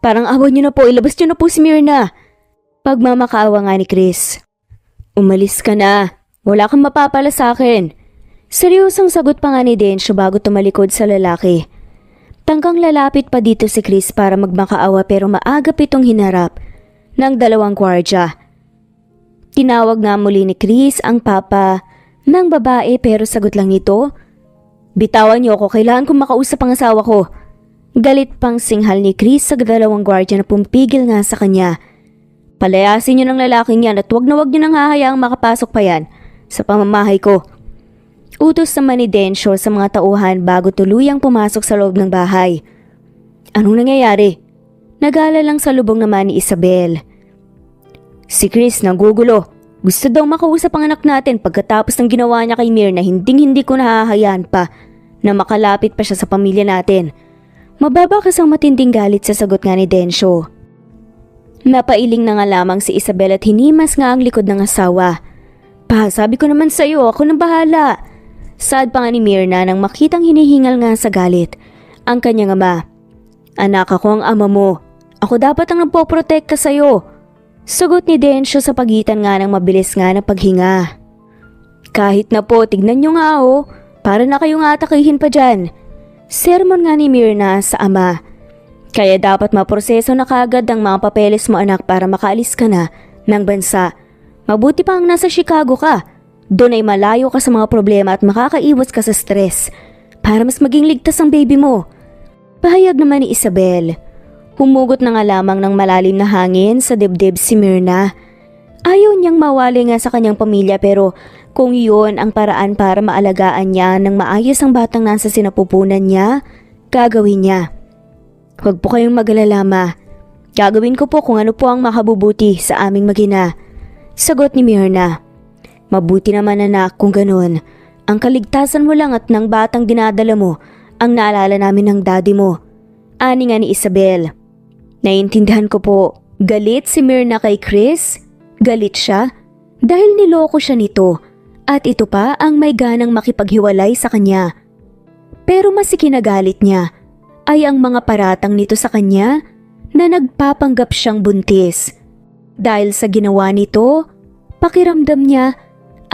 parang awa niyo na po, ilabas niyo na po si Myrna. Pagmamakaawa nga ni Chris. Umalis ka na, wala kang mapapala sa akin. Seryosang sagot pa nga ni Densyo bago tumalikod sa lalaki. Tangkang lalapit pa dito si Chris para magmakaawa pero maagap itong hinarap ng dalawang gwardya. Tinawag nga muli ni Chris ang papa ng babae pero sagot lang nito, bitawan niyo ako, kailangan kong makausap ang asawa ko. Galit pang singhal ni Chris sa dalawang gwardya na pumpigil nga sa kanya. Palayasin niyo ng lalaking yan at wag niyo nang hahayaang makapasok pa yan sa pamamahay ko. Utos naman ni Densyo sa mga tauhan bago tuluyang pumasok sa loob ng bahay. Anong nangyayari? Nagala lang sa lubong naman ni Isabel. Si Chris nagugulo. Gusto daw makausap ang anak natin pagkatapos ng ginawa niya kay Myrna, hindi ko nahahayaan pa na makalapit pa siya sa pamilya natin. Mababakas ang matinding galit sa sagot nga ni Densyo. Napailing na nga lamang si Isabel at hinimas nga ang likod ng asawa. Pa, sabi ko naman sa'yo, ako nang bahala. Saad pa nga ni Myrna nang makitang hinihingal nga sa galit ang kanyang ama. Anak, ako ang ama mo. Ako dapat ang nagpoprotekta sa'yo. Sagot ni Densyo sa pagitan nga ng mabilis nga na paghinga. Kahit na po, tignan nyo nga para na kayong atakihin pa dyan. Sermon nga ni Myrna sa ama. Kaya dapat maproseso na kaagad ang mga papeles mo anak para makaalis ka na ng bansa. Mabuti pa ang nasa Chicago ka. Doon ay malayo ka sa mga problema at makakaiwas ka sa stress para mas maging ligtas ang baby mo. Pahayag naman ni Isabel. Humugot na nga lamang ng malalim na hangin sa dibdib si Myrna. Ayaw niyang mawali nga sa kanyang pamilya pero kung iyon ang paraan para maalagaan niya ng maayos ang batang nasa sinapupunan niya, gagawin niya. Huwag po kayong mag-alala, Ma. Gagawin ko po kung ano po ang makabubuti sa aming mag-ina. Sagot ni Myrna. Mabuti naman anak kung ganun. Ang kaligtasan mo lang at ng batang dinadala mo ang naalala namin ng daddy mo. Ani nga ni Isabel. Naiintindihan ko po. Galit si Myrna kay Chris? Galit siya dahil niloko siya nito at ito pa ang may ganang makipaghiwalay sa kanya. Pero mas ikinagalit niya ay ang mga paratang nito sa kanya na nagpapanggap siyang buntis. Dahil sa ginawa nito, pakiramdam niya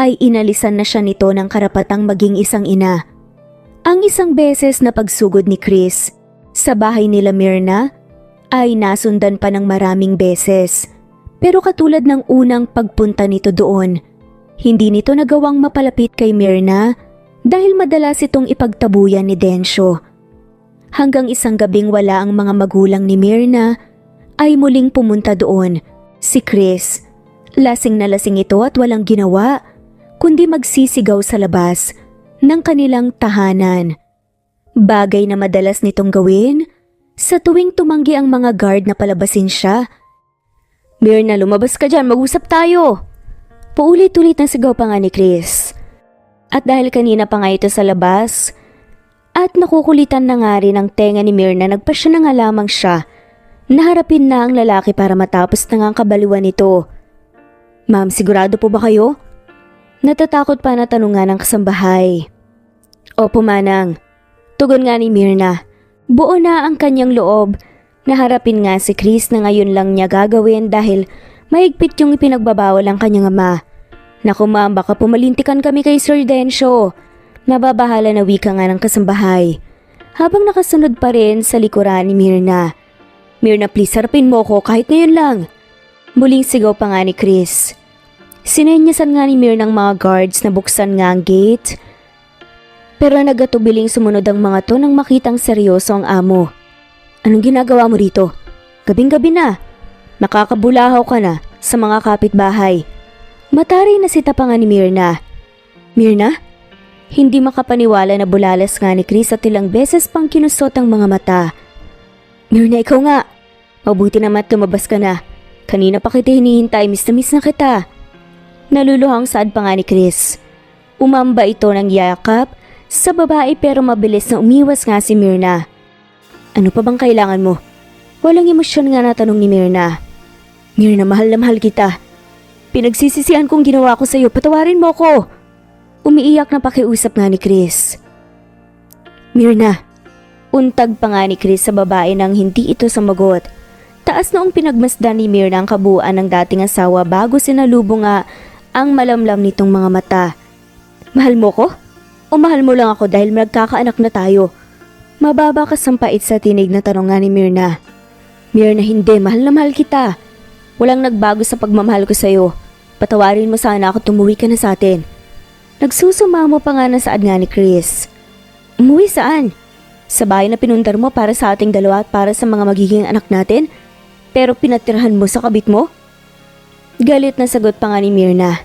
ay inalisan na siya nito ng karapatang maging isang ina. Ang isang beses na pagsugod ni Chris sa bahay nila Myrna ay nasundan pa ng maraming beses. Pero katulad ng unang pagpunta nito doon, hindi nito nagawang mapalapit kay Myrna dahil madalas itong ipagtabuyan ni Densyo. Hanggang isang gabing wala ang mga magulang ni Myrna ay muling pumunta doon si Chris. Lasing na lasing ito at walang ginawa kundi magsisigaw sa labas ng kanilang tahanan. Bagay na madalas nitong gawin sa tuwing tumanggi ang mga guard na palabasin siya. Myrna, lumabas ka dyan, mag-usap tayo! Paulit-ulit ng sigaw pa nga ni Chris. At dahil kanina pa nga ito sa labas, at nakukulitan na nga rin ang tenga ni Myrna, nagpasya na nga lamang siya na harapin na ang lalaki para matapos na nga ang kabaliwan nito. Ma'am, sigurado po ba kayo? Natatakot pa na tanungan ng kasambahay. Opo, manang. Tugon nga ni Myrna. Buo na ang kanyang loob na harapin nga si Chris na ngayon lang niya gagawin dahil mahigpit yung ipinagbabawal ang kanyang ama. Naku ma'am, baka pumalintikan kami kay Sir Densyo. Nababahala na wika nga ng kasambahay. Habang nakasunod pa rin sa likuran ni Myrna. Myrna, please harapin mo ko kahit ngayon lang. Muling sigaw pa nga ni Chris. Sinenyasan nga ni Myrna ng mga guards na buksan nga ang gate. Pero nagatubiling sumunod ang mga to nang makitang seryoso ang amo. Anong ginagawa mo rito? Gabing-gabi na. Nakakabulahaw ka na sa mga kapitbahay. Matari na sita pa nga ni Myrna. Myrna? Hindi makapaniwala na bulalas nga ni Chris at ilang beses pang kinusot ang mga mata. Myrna, ikaw nga. Mabuti naman at lumabas ka na. Kanina pa kita hinihintay, miss na kita. Naluluhang saad pa nga ni Chris. Umamba ito ng yakap sa babae pero mabilis na umiwas nga si Myrna. Ano pa bang kailangan mo? Walang emosyon nga na tanong ni Myrna. Myrna, mahal na mahal kita. Pinagsisisihan kong ginawa ko sa iyo, patawarin mo ko. Umiiyak na pakiusap nga ni Chris. Myrna, untag pa nga ni Chris sa babae nang hindi ito sumagot. Taas noong pinagmasdan ni Myrna ang kabuuan ng dating asawa bago sinalubong nga ang malamlam nitong mga mata. Mahal mo ko? O mahal mo lang ako dahil magkakaanak na tayo? Mababa ka sampait sa tinig na tanong nga ni Myrna. Myrna, hindi, mahal na mahal kita. Walang nagbago sa pagmamahal ko sa iyo. Patawarin mo sana ako, tumuwi ka na sa atin. Nagsusumamo pa nga na saad nga ni Chris. Umuwi saan? Sa bahay na pinundar mo para sa ating dalawa at para sa mga magiging anak natin? Pero pinatirhan mo sa kabit mo? Galit na sagot pa nga ni Myrna.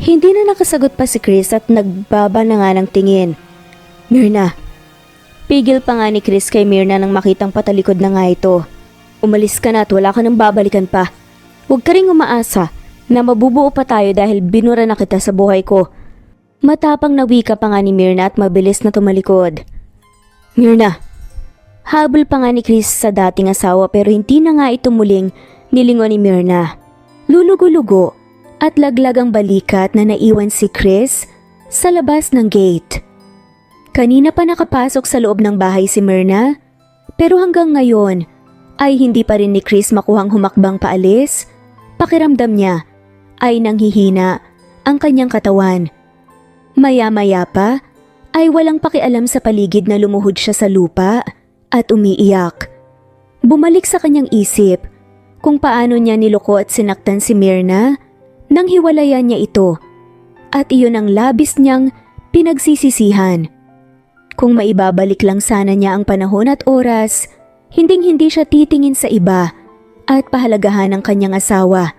Hindi na nakasagot pa si Chris at nagbaba na nga ng tingin. Myrna. Pigil pa nga ni Chris kay Myrna nang makitang patalikod na nga ito. Umalis ka na at wala ka nang babalikan pa. Huwag ka ring umaasa na mabubuo pa tayo dahil binura na kita sa buhay ko. Matapang na wika pa nga ni Myrna at mabilis na tumalikod. Myrna. Habol pa nga ni Chris sa dating asawa pero hindi na nga ito muling nilingon ni Myrna. Lulugo-lugo at laglag ang balikat na naiwan si Chris sa labas ng gate. Kanina pa nakapasok sa loob ng bahay si Myrna pero hanggang ngayon ay hindi pa rin ni Chris makuhang humakbang paalis. Pakiramdam niya ay nanghihina ang kanyang katawan. Maya-maya pa ay walang pakialam sa paligid na lumuhod siya sa lupa at umiiyak. Bumalik sa kanyang isip kung paano niya niloko at sinaktan si Myrna nang hiwalayan niya ito at iyon ang labis niyang pinagsisisihan. Kung maibabalik lang sana niya ang panahon at oras, hinding-hindi siya titingin sa iba at pahalagahan ng kanyang asawa.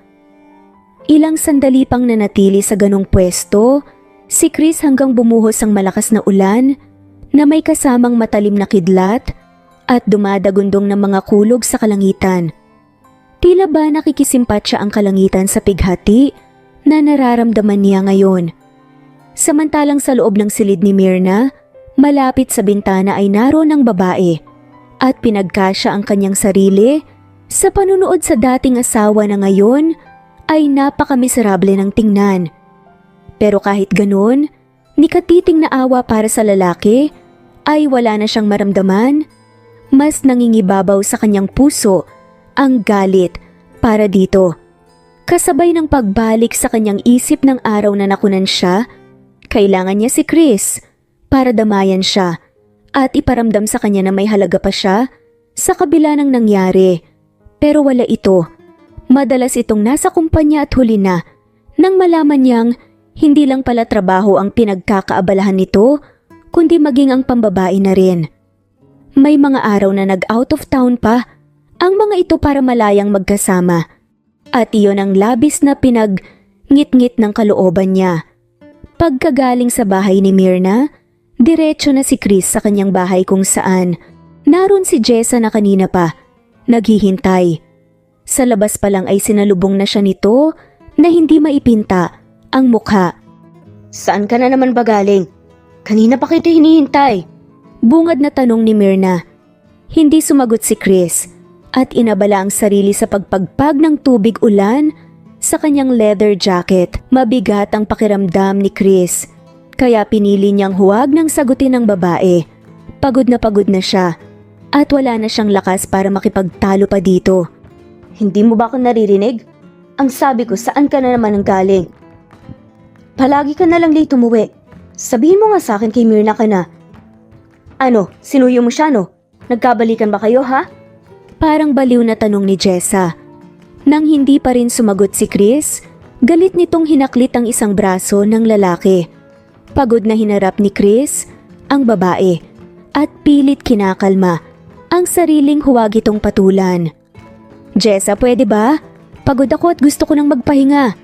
Ilang sandali pang nanatili sa ganong pwesto, si Chris hanggang bumuhos ang malakas na ulan na may kasamang matalim na kidlat at dumadagundong ng mga kulog sa kalangitan. Tila ba nakikisimpatya ang kalangitan sa pighati na nararamdaman niya ngayon. Samantalang sa loob ng silid ni Myrna, malapit sa bintana ay naroon ang babae at pinagkasya ang kanyang sarili sa panunood sa dating asawa na ngayon ay napakamiserable ng tingnan. Pero kahit ganoon, ni katiting na awa para sa lalaki ay wala na siyang maramdaman. Mas nangingibabaw sa kanyang puso ang galit para dito. Kasabay ng pagbalik sa kanyang isip ng araw na nakunan siya, kailangan niya si Chris para damayan siya at iparamdam sa kanya na may halaga pa siya sa kabila ng nangyari. Pero wala ito. Madalas itong nasa kumpanya at huli na nang malaman niyang hindi lang pala trabaho ang pinagkakaabalahan nito, kundi maging ang pambabae na rin. May mga araw na nag-out of town pa ang mga ito para malayang magkasama. At iyon ang labis na pinag-ngit-ngit ng kalooban niya. Pagkagaling sa bahay ni Myrna, diretso na si Chris sa kanyang bahay kung saan naroon si Jessa na kanina pa, naghihintay. Sa labas pa lang ay sinalubong na siya nito na hindi maipinta ang mukha.
Saan ka na naman ba galing? Kanina pa kita hinihintay.
Bungad na tanong ni Myrna. Hindi sumagot si Chris at inabala ang sarili sa pagpagpag ng tubig ulan sa kanyang leather jacket. Mabigat ang pakiramdam ni Chris, kaya pinili niyang huwag nang sagutin ng babae. Pagod na siya at wala na siyang lakas para makipagtalo pa dito.
Hindi mo ba ako naririnig? Ang sabi ko, saan ka na naman ang galing? Palagi ka na lang late umuwi. Sabihin mo nga sa akin kay Myrna ka na. Ano, sinuyo mo siya no? Nagkabalikan ba kayo ha?
Parang baliw na tanong ni Jessa. Nang hindi pa rin sumagot si Chris, galit nitong hinaklit ang isang braso ng lalaki. Pagod na hinarap ni Chris ang babae at pilit kinakalma ang sariling huwag itong patulan. Jessa, pwede ba? Pagod ako at gusto ko nang magpahinga.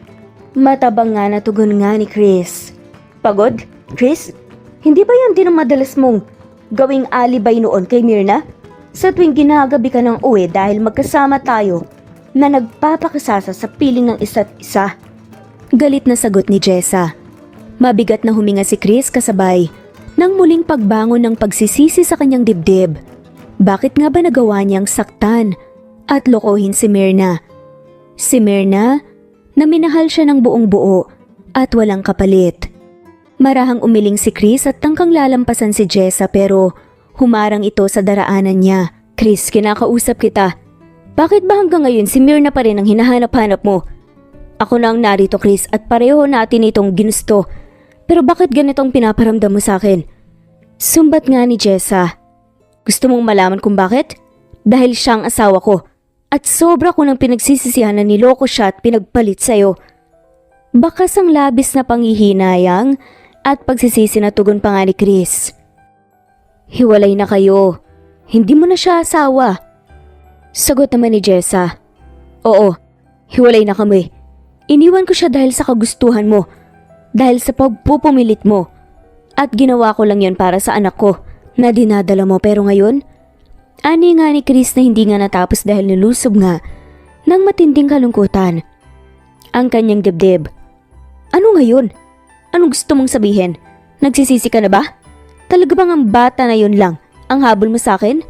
Matabang nga na tugon nga ni Chris. Pagod? Chris? Hindi ba yan din ang madalas mong gawing alibay noon kay Myrna? Sa tuwing ginagabi ka ng uwi dahil magkasama tayo na nagpapakasasa sa piling ng isa't isa.
Galit na sagot ni Jessa. Mabigat na huminga si Chris kasabay nang muling pagbangon ng pagsisisi sa kanyang dibdib. Bakit nga ba nagawa niyang saktan at lokohin si Myrna? Si Myrna na minahal siya ng buong buo at walang kapalit. Marahang umiling si Chris at tangkang lalampasan si Jessa pero humarang ito sa daraanan niya.
Chris, kinakausap kita. Bakit ba hanggang ngayon si Myrna pa rin ang hinahanap-hanap mo? Ako na ang narito, Chris, at pareho natin itong ginusto. Pero bakit ganitong pinaparamdam mo sa akin? Sumbat nga ni Jessa. Gusto mong malaman kung bakit? Dahil siyang asawa ko. At sobra ko nang pinagsisisihan na niloko siya at pinagpalit sa'yo. Bakas ang labis na panghihinayang at pagsisisi na tugon pa nga ni Chris. Hiwalay na kayo. Hindi mo na siya asawa. Sagot naman ni Jessa. Oo, hiwalay na kami. Iniwan ko siya dahil sa kagustuhan mo. Dahil sa pagpupumilit mo. At ginawa ko lang yon para sa anak ko na dinadala mo, pero ngayon ani nga ni Chris na hindi nga natapos dahil nilusob nga ng matinding kalungkutan ang kanyang dibdib. Ano ngayon? Anong gusto mong sabihin? Nagsisisi ka na ba? Talaga bang ang bata na yun lang ang habol mo sa akin?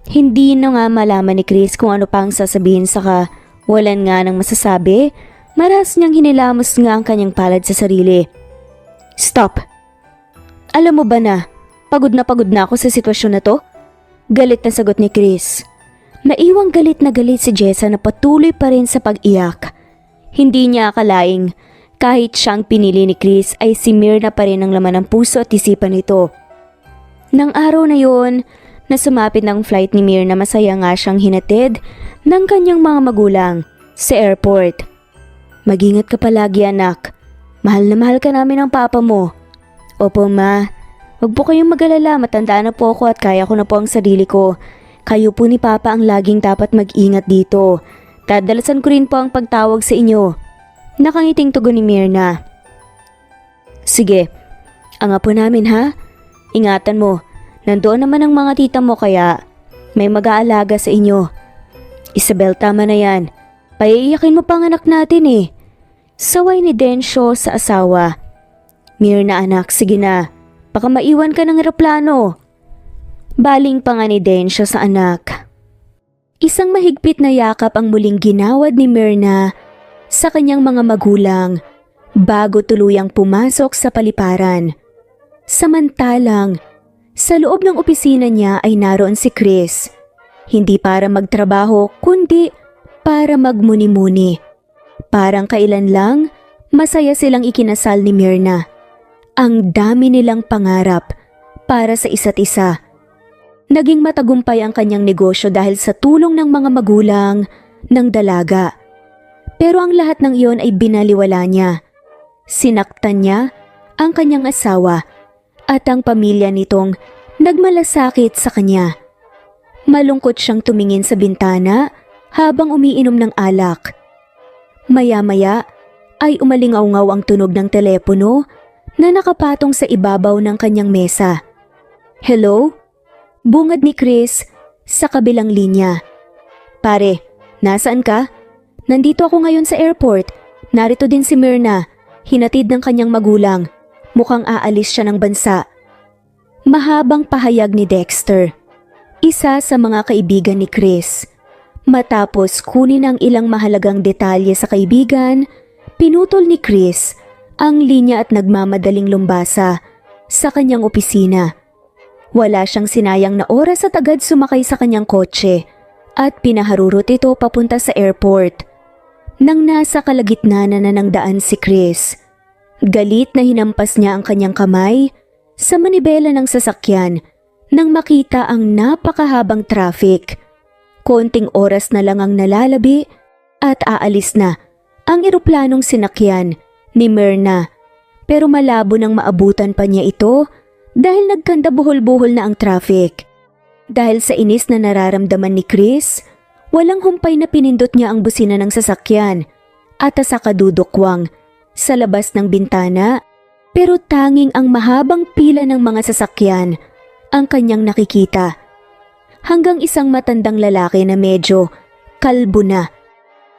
Hindi na nga malaman ni Chris kung ano pa ang sasabihin, saka walan nga ng masasabi. Maras niyang hinilamos nga ang kanyang palad sa sarili. Stop! Alam mo ba na pagod na ako sa sitwasyon na to? Galit na sagot ni Chris. Naiwang galit na galit si Jessa na patuloy pa rin sa pag-iyak. Hindi niya akalaing kahit siyang pinili ni Chris ay si Myrna pa rin ang laman ng puso at isipan nito. Nang araw na yon, na sumapit ng flight ni Myrna, masaya nga siyang hinatid ng kanyang mga magulang sa airport. Mag-ingat ka palagi, anak. Mahal na mahal ka namin ng papa mo. Opo, ma. Huwag po kayong mag-alala, matanda na po ako at kaya ko na po ang sarili ko. Kayo po ni Papa ang laging dapat mag-ingat dito. Dadalasan ko rin po ang pagtawag sa inyo. Nakangiting tugon ni Myrna. Sige, ang apo namin ha. Ingatan mo, nandoon naman ang mga tita mo kaya May mag-aalaga sa inyo. Isabel, tama na yan. Paiiyakin mo pa ang anak natin eh. Saway ni Densyo sa asawa. Mirna anak, sige na. Baka maiwan ka ng eroplano. Baling pa nga ni Densyo sa anak. Isang mahigpit na yakap ang muling ginawad ni Mirna sa kanyang mga magulang bago tuluyang pumasok sa paliparan. Samantalang, sa loob ng opisina niya ay naroon si Chris. Hindi para magtrabaho kundi para magmuni-muni. Parang kailan lang, masaya silang ikinasal ni Mirna. Ang dami nilang pangarap para sa isa't isa. Naging matagumpay ang kanyang negosyo dahil sa tulong ng mga magulang ng dalaga. Pero ang lahat ng iyon ay binaliwala niya. Sinaktan niya ang kanyang asawa at ang pamilya nitong nagmalasakit sa kanya. Malungkot siyang tumingin sa bintana habang umiinom ng alak. Maya-maya ay umalingaw-ngaw ang tunog ng telepono na nakapatong sa ibabaw ng kanyang mesa. Hello? Bungad ni Chris sa kabilang linya. Pare, nasaan ka? Nandito ako ngayon sa airport. Narito din si Mirna. Hinatid ng kanyang magulang. Mukhang aalis siya ng bansa. Mahabang pahayag ni Dexter, isa sa mga kaibigan ni Chris. Matapos kunin ang ilang mahalagang detalye sa kaibigan, pinutol ni Chris ang linya at nagmamadaling lumbasa sa kanyang opisina. Wala siyang sinayang na oras at agad sumakay sa kanyang kotse at pinaharurot ito papunta sa airport. Nang nasa kalagitnaan na ng daan si Chris, galit na hinampas niya ang kanyang kamay sa manibela ng sasakyan nang makita ang napakahabang traffic. Konting oras na lang ang nalalabi at aalis na ang eroplanong sinakyan ni Mirna. Pero malabo nang maabutan pa niya ito dahil nagkanda buhol-buhol na ang traffic. Dahil sa inis na nararamdaman ni Chris, walang humpay na pinindot niya ang busina ng sasakyan at asakadudukwang sa labas ng bintana, pero tanging ang mahabang pila ng mga sasakyan ang kanyang nakikita. Hanggang isang matandang lalaki na medyo kalbo na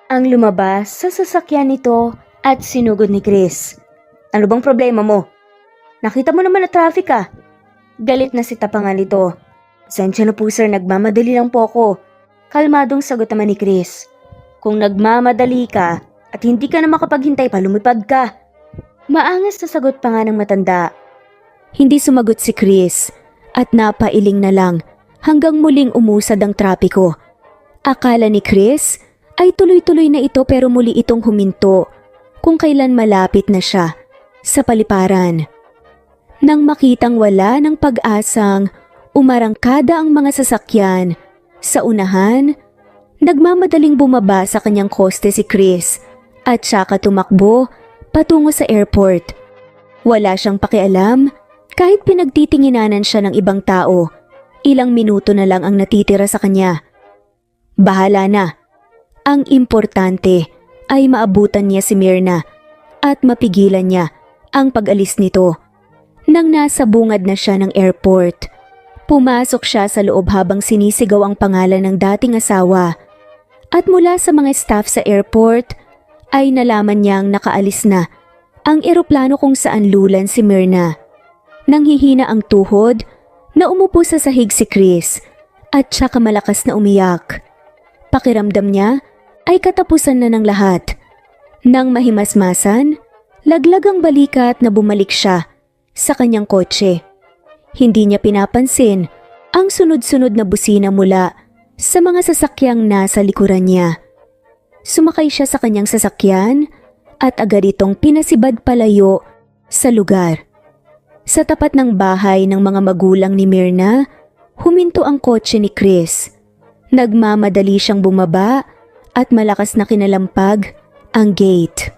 ang lumabas sa sasakyan nito at sinugod ni Chris. Ano bang problema mo? Nakita mo naman na traffic ah. Galit na si Tapangan nito. Sensya na po sir, nagmamadali lang po ako. Kalmadong sagot naman ni Chris. Kung nagmamadali ka at hindi ka na makapaghintay pa, lumipad ka. Maangas na sagot pa nga ng matanda. Hindi sumagot si Chris at napailing na lang hanggang muling umusad ang trapiko. Akala ni Chris ay tuloy-tuloy na ito pero muli itong huminto kung kailan malapit na siya sa paliparan. Nang makitang wala ng pag-asang umarangkada ang mga sasakyan sa unahan, nagmamadaling bumaba sa kanyang koste si Chris at saka tumakbo patungo sa airport. Wala siyang pakialam kahit pinagtitinginanan siya ng ibang tao. Ilang minuto na lang ang natitira sa kanya. Bahala na. Ang importante ay maabutan niya si Mirna at mapigilan niya ang pag-alis nito. Nang nasa bungad na siya ng airport, pumasok siya sa loob habang sinisigaw ang pangalan ng dating asawa. At mula sa mga staff sa airport ay nalaman niyang nakaalis na ang eroplano kung saan lulan si Mirna. Nang hihina ang tuhod, na umupo sa sahig si Chris at saka malakas na umiyak. Pakiramdam niya ay katapusan na ng lahat. Nang mahimasmasan, laglag ang balikat na bumalik siya sa kanyang kotse. Hindi niya pinapansin ang sunod-sunod na busina mula sa mga sasakyang nasa likuran niya. Sumakay siya sa kanyang sasakyan at agad itong pinasibad palayo sa lugar. Sa tapat ng bahay ng mga magulang ni Mirna, huminto ang kotse ni Chris. Nagmamadali siyang bumaba at malakas na kinalampag ang gate.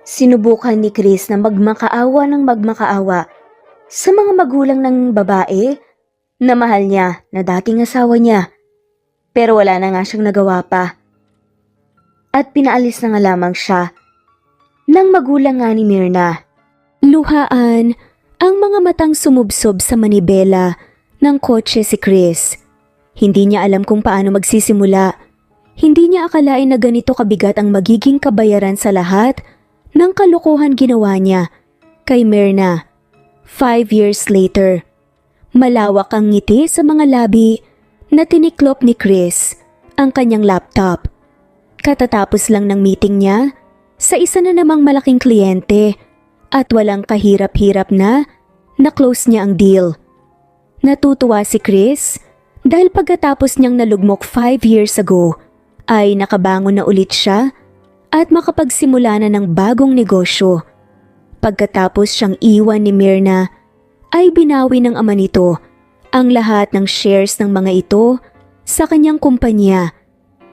Sinubukan ni Chris na magmakaawa ng magmakaawa sa mga magulang ng babae na mahal niya na dating asawa niya. Pero wala na nga siyang nagawa pa. At pinaalis na nga lamang siya ng magulang nga ni Mirna. Luhaan ang mga matang sumubsob sa manibela ng kotse si Chris.
Hindi niya alam kung paano magsisimula. Hindi niya akalain na ganito kabigat ang magiging kabayaran sa lahat ng kalokohan ginawa niya kay Myrna. 5 years later, malawak ang ngiti sa mga labi na tiniklop ni Chris ang kanyang laptop. Katatapos lang ng meeting niya sa isa na namang malaking kliyente at walang kahirap-hirap na na-close niya ang deal. Natutuwa si Chris dahil pagkatapos niyang nalugmok 5 years ago ay nakabangon na ulit siya at makapagsimula na ng bagong negosyo. Pagkatapos siyang iwan ni Myrna ay binawi ng ama nito ang lahat ng shares ng mga ito sa kanyang kumpanya,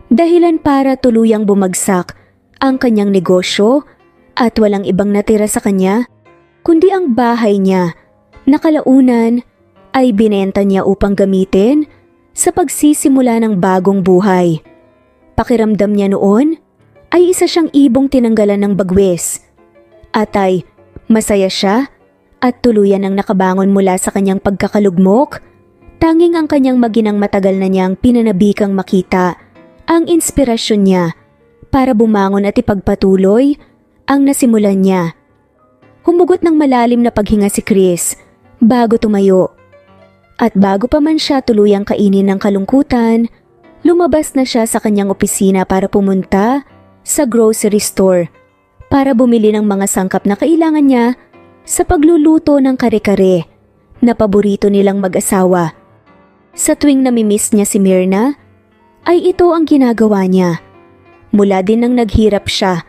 dahilan para tuluyang bumagsak ang kanyang negosyo at walang ibang natira sa kanya kundi ang bahay niya na kalaunan ay binenta niya upang gamitin sa pagsisimula ng bagong buhay. Pakiramdam niya noon ay isa siyang ibong tinanggalan ng bagwes at ay masaya siya at tuluyan ang nakabangon mula sa kanyang pagkakalugmok. Tanging ang kanyang maginang matagal na niyang pinanabikang makita ang inspirasyon niya para bumangon at ipagpatuloy ang nasimulan niya. Humugot ng malalim na paghinga si Chris bago tumayo. At bago pa man siya tuluyang kainin ng kalungkutan, lumabas na siya sa kanyang opisina para pumunta sa grocery store para bumili ng mga sangkap na kailangan niya sa pagluluto ng kare-kare na paborito nilang mag-asawa. Sa tuwing namimiss niya si Myrna, ay ito ang ginagawa niya. Mula din nang naghirap siya,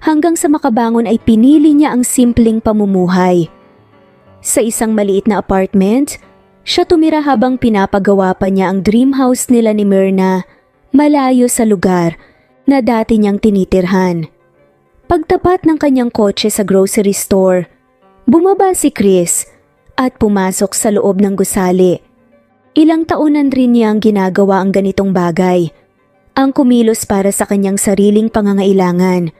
hanggang sa makabangon ay pinili niya ang simpleng pamumuhay. Sa isang maliit na apartment, siya tumira habang pinapagawa pa niya ang dream house nila ni Myrna, malayo sa lugar na dati niyang tinitirhan. Pagtapat ng kanyang kotse sa grocery store, bumaba si Chris at pumasok sa loob ng gusali. Ilang taonan rin niyang ginagawa ang ganitong bagay, ang kumilos para sa kanyang sariling pangangailangan.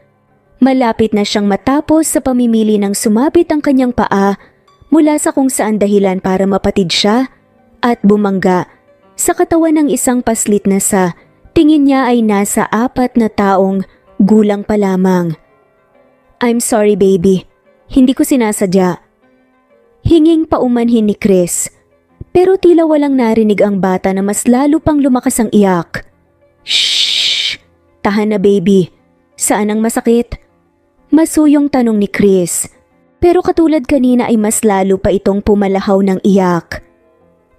Malapit na siyang matapos sa pamimili ng sumabit ang kanyang paa mula sa kung saan dahilan para mapatid siya at bumangga sa katawan ng isang paslit na sa tingin niya ay nasa 4 na taong gulang pa lamang. "I'm sorry baby, hindi ko sinasadya." Hinging paumanhin ni Chris, pero tila walang narinig ang bata na mas lalo pang lumakas ang iyak. "Shh! Tahan na baby. Saan ang masakit?" Masuyong tanong ni Chris, pero katulad kanina ay mas lalo pa itong pumalahaw ng iyak.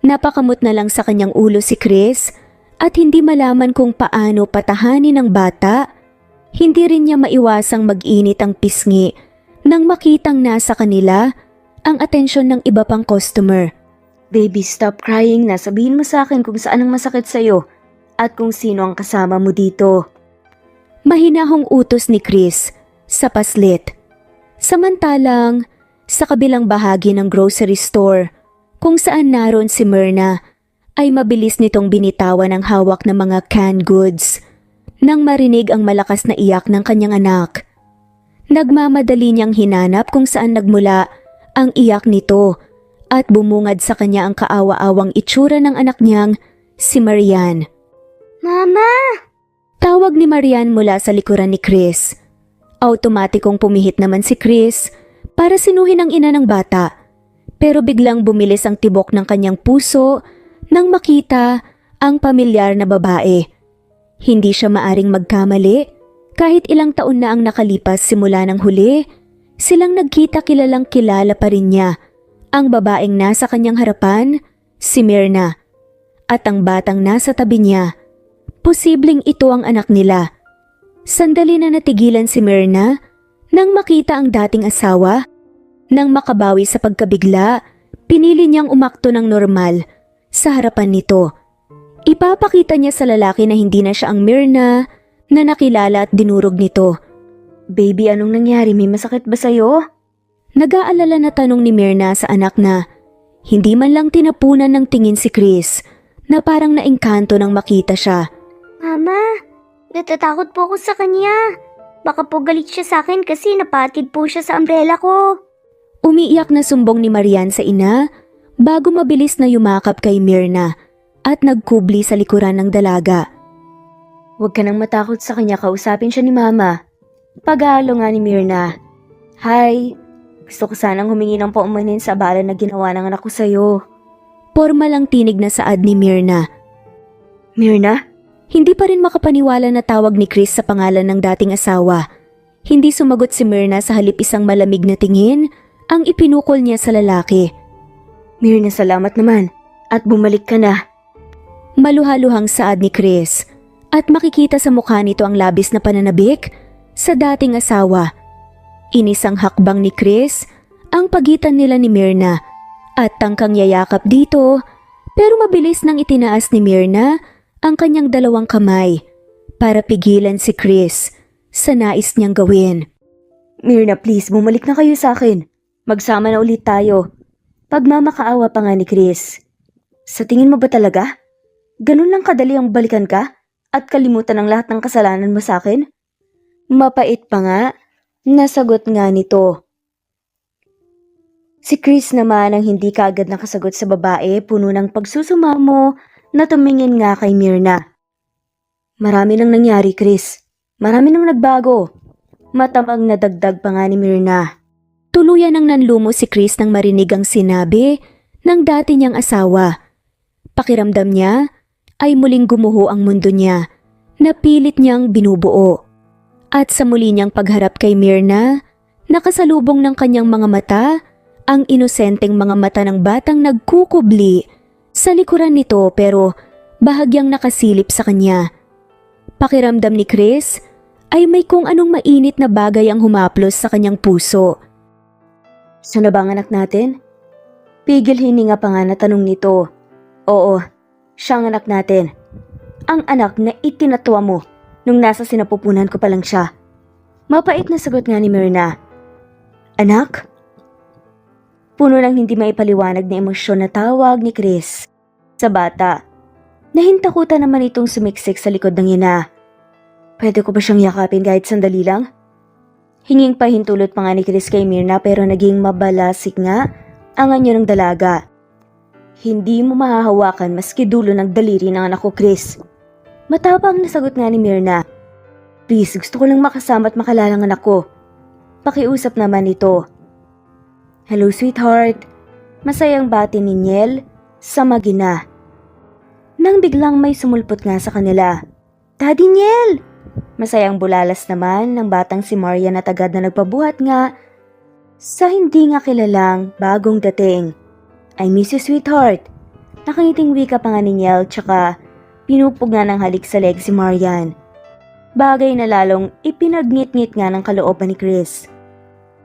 Napakamot na lang sa kanyang ulo si Chris at hindi malaman kung paano patahanin ng bata. Hindi rin niya maiwasang mag-init ang pisngi nang makitang nasa kanila ang atensyon ng iba pang customer. "Baby, stop crying na. Sabihin mo sa akin kung saan ang masakit sa'yo at kung sino ang kasama mo dito." Mahinahong utos ni Chris sa paslit. Samantalang, sa kabilang bahagi ng grocery store, kung saan naroon si Myrna, ay mabilis nitong binitawan ang hawak ng mga canned goods nang marinig ang malakas na iyak ng kanyang anak. Nagmamadali niyang hinanap kung saan nagmula ang iyak nito at bumungad sa kanya ang kaawa-awang itsura ng anak niyang si Marian.
"Mama!"
Tawag ni Marian mula sa likuran ni Chris. Automatikong pumihit naman si Chris para sinuhin ang ina ng bata, pero biglang bumilis ang tibok ng kanyang puso nang makita ang pamilyar na babae. Hindi siya maaring magkamali. Kahit ilang taon na ang nakalipas simula ng huli, silang nagkita kilalang kilala pa rin niya. Ang babaeng nasa kanyang harapan, si Myrna, at ang batang nasa tabi niya. Posibleng ito ang anak nila. Sandali na natigilan si Myrna nang makita ang dating asawa. Nang makabawi sa pagkabigla, pinili niyang umakto ng normal sa harapan nito. Ipapakita niya sa lalaki na hindi na siya ang Myrna na nakilala at dinurog nito. "Baby, anong nangyari? May masakit ba sa'yo?" Nag-aalala na tanong ni Myrna sa anak na hindi man lang tinapunan ng tingin si Chris na parang naengkanto nang makita siya.
"Mama, natatakot po ako sa kanya. Baka po galit siya sa akin kasi napatid po siya sa umbrella ko."
Umiiyak na sumbong ni Marian sa ina bago mabilis na yumakap kay Myrna at nagkubli sa likuran ng dalaga. "Huwag ka nang matakot sa kanya, kausapin siya ni Mama." Pag-aalo nga ni Myrna. "Hi, gusto ko sanang humingi ng paumanhin sa abala na ginawa ng anak ko sa'yo." Pormal ang tinig na saad ni Myrna. "Myrna?" Hindi pa rin makapaniwala na tawag ni Chris sa pangalan ng dating asawa. Hindi sumagot si Myrna, sa halip isang malamig na tingin ang ipinukol niya sa lalaki. "Myrna, salamat naman at bumalik ka na." Maluhaluhang saad ni Chris at makikita sa mukha nito ang labis na pananabik sa dating asawa. Inisang hakbang ni Chris ang pagitan nila ni Myrna at tangkang yayakap dito, pero mabilis nang itinaas ni Myrna ang kanyang dalawang kamay para pigilan si Chris sa nais niyang gawin. "Myrna, please, bumalik na kayo sa akin. Magsama na ulit tayo." Pagmamakaawa pa nga ni Chris. "Sa tingin mo ba talaga? Ganun lang kadali ang balikan ka at kalimutan ang lahat ng kasalanan mo sa akin?" Mapait pa nga, nasagot nga nito. Si Chris naman ang hindi kaagad nakasagot sa babae, puno ng pagsusumamo na tumingin nga kay Myrna. "Marami nang nangyari, Chris. Marami nang nagbago." Matamang nadagdag pa nga ni Myrna. Tuluyan nang nanlumo si Chris nang marinig ang sinabi ng dati niyang asawa. Pakiramdam niya ay muling gumuho ang mundo niya na pilit niyang binubuo. At sa muli niyang pagharap kay Myrna, nakasalubong ng kanyang mga mata ang inosenteng mga mata ng batang nagkukubli sa likuran nito, pero bahagyang nakasilip sa kanya. Pakiramdam ni Chris ay may kung anong mainit na bagay ang humaplos sa kanyang puso. "Saan na ba ang anak natin?" Pigil hininga pa nga na tanong nito. "Oo, siya ang anak natin. Ang anak na itinatwa mo nung nasa sinapupunan ko pa lang siya." Mapait na sagot nga ni Myrna. "Anak?" Puno ng hindi maipaliwanag na emosyon na tawag ni Chris sa bata. Nahintakutan naman itong sumiksik sa likod ng ina. "Pwede ko ba siyang yakapin kahit sandali lang?" Hinging pahintulot pa nga ni Chris kay Myrna, pero naging mabalasik nga ang anyo ng dalaga. "Hindi mo mahahawakan maski dulo ng daliri ng anak ko, Chris." Matapang na sagot nga ni Myrna. "Please, gusto ko lang makasama at makalala ang anak ko." Pakiusap naman ito. "Hello, sweetheart." Masayang bati ni Niel sa mag-ina. Nang biglang may sumulpot nga sa kanila. "Daddy Niel!" Masayang bulalas naman ng batang si Marian at agad na nagpabuhat nga sa hindi nga kilalang bagong dating. "I miss you, sweetheart." Nakangiting wika pa nga ni Niel, tsaka pinupog nga ng halik sa leg si Marian. Bagay na lalong ipinagngit-ngit nga ng kalooban ni Chris.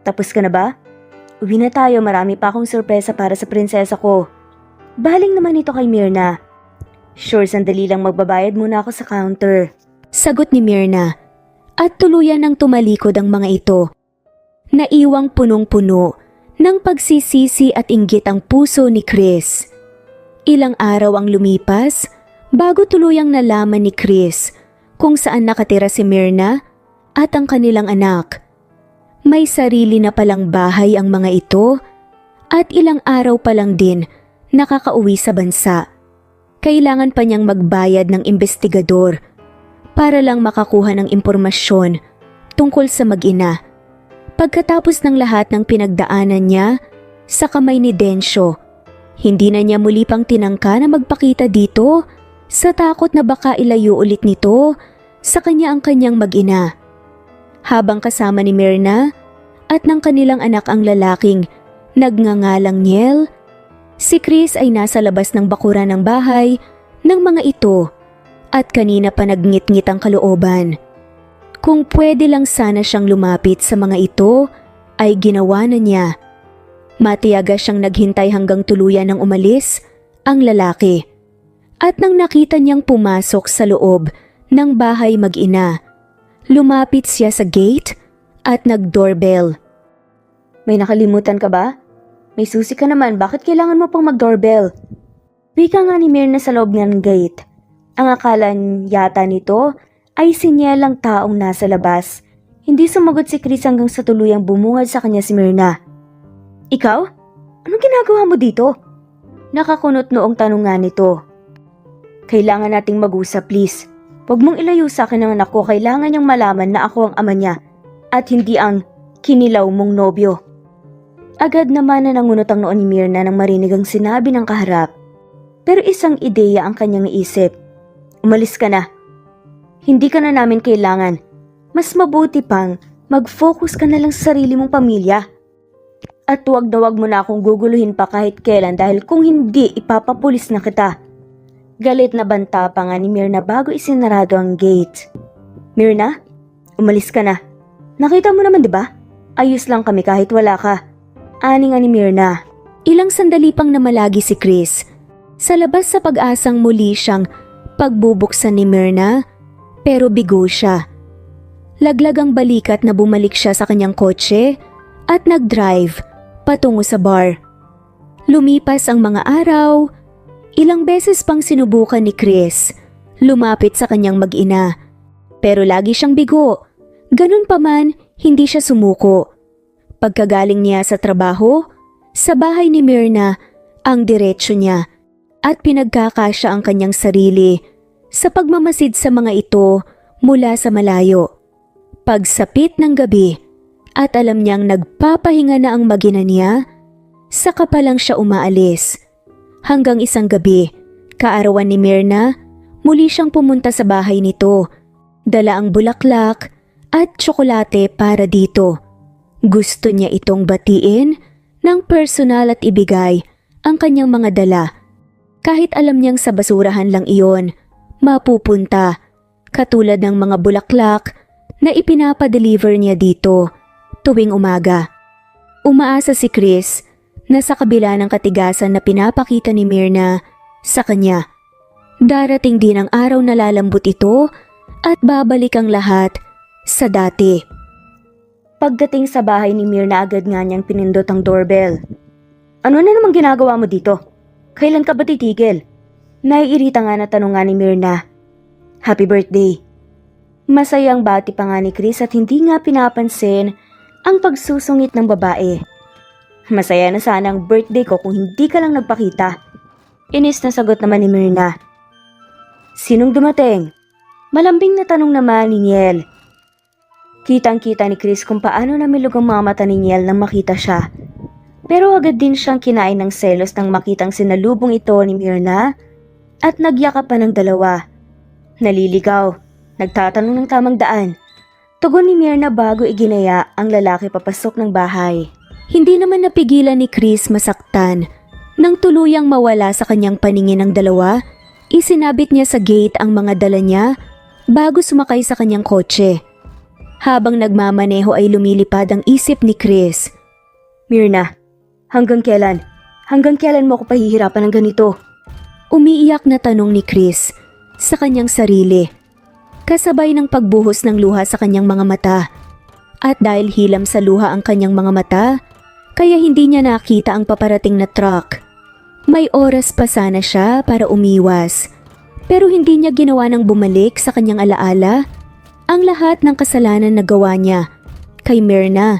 "Tapos ka na ba? Uwi na tayo, marami pa akong sorpresa para sa prinsesa ko." Baling naman ito kay Myrna. "Sure, sandali lang, magbabayad muna ako sa counter." Sagot ni Myrna. At tuluyan nang tumalikod ang mga ito. Naiwang punong-puno ng pagsisisi at inggit ang puso ni Chris. Ilang araw ang lumipas bago tuluyang nalaman ni Chris kung saan nakatira si Myrna at ang kanilang anak. May sarili na palang bahay ang mga ito at ilang araw pa lang din nakakauwi sa bansa. Kailangan pa niyang magbayad ng investigador para lang makakuha ng impormasyon tungkol sa mag-ina. Pagkatapos ng lahat ng pinagdaanan niya sa kamay ni Densyo, hindi na niya muli pang tinangka na magpakita dito sa takot na baka ilayo ulit nito sa kanya ang kanyang mag-ina. Habang kasama ni Myrna at ng kanilang anak ang lalaking nagngangalang Niel, si Chris ay nasa labas ng bakuran ng bahay ng mga ito at kanina pa nagngit-ngit ang kalooban. Kung pwede lang sana siyang lumapit sa mga ito, ay ginawa na niya. Matiyaga siyang naghintay hanggang tuluyan ng umalis ang lalaki. At nang nakita niyang pumasok sa loob ng bahay mag-ina, lumapit siya sa gate at nag-doorbell. "May nakalimutan ka ba? May susi ka naman, bakit kailangan mo pang mag-doorbell?" Wika nga ni Myrna sa loob ng gate. Ang akala yata nito ay sinyelang taong nasa labas. Hindi sumagot si Chris hanggang sa tuluyang bumungad sa kanya si Myrna. "Ikaw? Anong ginagawa mo dito?" Nakakunot noong tanong nga nito.
Kailangan nating mag-usap, please. Huwag mong ilayo sa akin ang anak ko. Kailangan niyang malaman na ako ang ama niya at hindi ang kinilaw mong nobyo. Agad naman na nangunot ang noon ni Myrna nang marinig ang sinabi ng kaharap. Pero isang ideya ang kanyang naisip. Umalis ka na. Hindi ka na namin kailangan. Mas mabuti pang mag-focus ka na lang sa sarili mong pamilya. At huwag na huwag mo na akong guguluhin pa kahit kailan dahil kung hindi ipapapulis na kita. Galit na banta pa nga ni Myrna bago isinarado ang gate. Myrna, umalis ka na. Nakita mo naman 'di ba? Ayos lang kami kahit wala ka. Ani nga ni Myrna. Ilang sandali pang namalagi si Chris. Sa labas sa pag-asang muli siyang pagbubuksan ni Myrna, pero bigo siya. Laglag ang balikat na bumalik siya sa kanyang kotse at nag-drive patungo sa bar. Lumipas ang mga araw, ilang beses pang sinubukan ni Chris lumapit sa kanyang mag-ina. Pero lagi siyang bigo. Ganun pa man, hindi siya sumuko. Pagkagaling niya sa trabaho, sa bahay ni Myrna ang diretsyo niya at pinagkakasya ang kanyang sarili sa pagmamasid sa mga ito mula sa malayo. Pagsapit ng gabi at alam niyang nagpapahinga na ang mag-ina niya, saka pa lang siya umaalis. Hanggang isang gabi, kaarawan ni Myrna, muli siyang pumunta sa bahay nito. Dala ang bulaklak at tsokolate para dito. Gusto niya itong batiin ng personal at ibigay ang kanyang mga dala. Kahit alam niyang sa basurahan lang iyon, mapupunta. Katulad ng mga bulaklak na ipinapadeliver niya dito tuwing umaga. Umaasa si Chris na sa kabila ng katigasan na pinapakita ni Myrna sa kanya, darating din ang araw na lalambot ito at babalik ang lahat sa dati. Pagdating sa bahay ni Myrna, agad nga niyang pinindot ang doorbell. Ano na namang ginagawa mo dito? Kailan ka ba titigil? Naiirita nga na tanong nga ni Myrna. Happy birthday. Masayang bati pa nga ni Chris at hindi nga pinapansin ang pagsusungit ng babae. Masaya na sana ang birthday ko kung hindi ka lang nagpakita. Inis na sagot naman ni Myrna. Sinong dumating? Malambing na tanong naman ni Niel. Kitang-kita ni Chris kung paano namilog ang mga mata ni Niel nang makita siya. Pero agad din siyang kinain ng selos nang makitang sinalubong ito ni Myrna at nagyakapan ng dalawa. Naliligaw, nagtatanong ng tamang daan. Tugon ni Myrna bago iginaya ang lalaki papasok ng bahay. Hindi naman napigilan ni Chris masaktan. Nang tuluyang mawala sa kanyang paningin ng dalawa, isinabit niya sa gate ang mga dala niya bago sumakay sa kanyang kotse. Habang nagmamaneho ay lumilipad ang isip ni Chris. Myrna, hanggang kailan? Hanggang kailan mo ako pahihirapan ng ganito? Umiiyak na tanong ni Chris sa kanyang sarili. Kasabay ng pagbuhos ng luha sa kanyang mga mata. At dahil hilam sa luha ang kanyang mga mata, kaya hindi niya nakita ang paparating na truck. May oras pa sana siya para umiwas. Pero hindi niya ginawa ng bumalik sa kanyang alaala ang lahat ng kasalanan na gawa niya kay Myrna.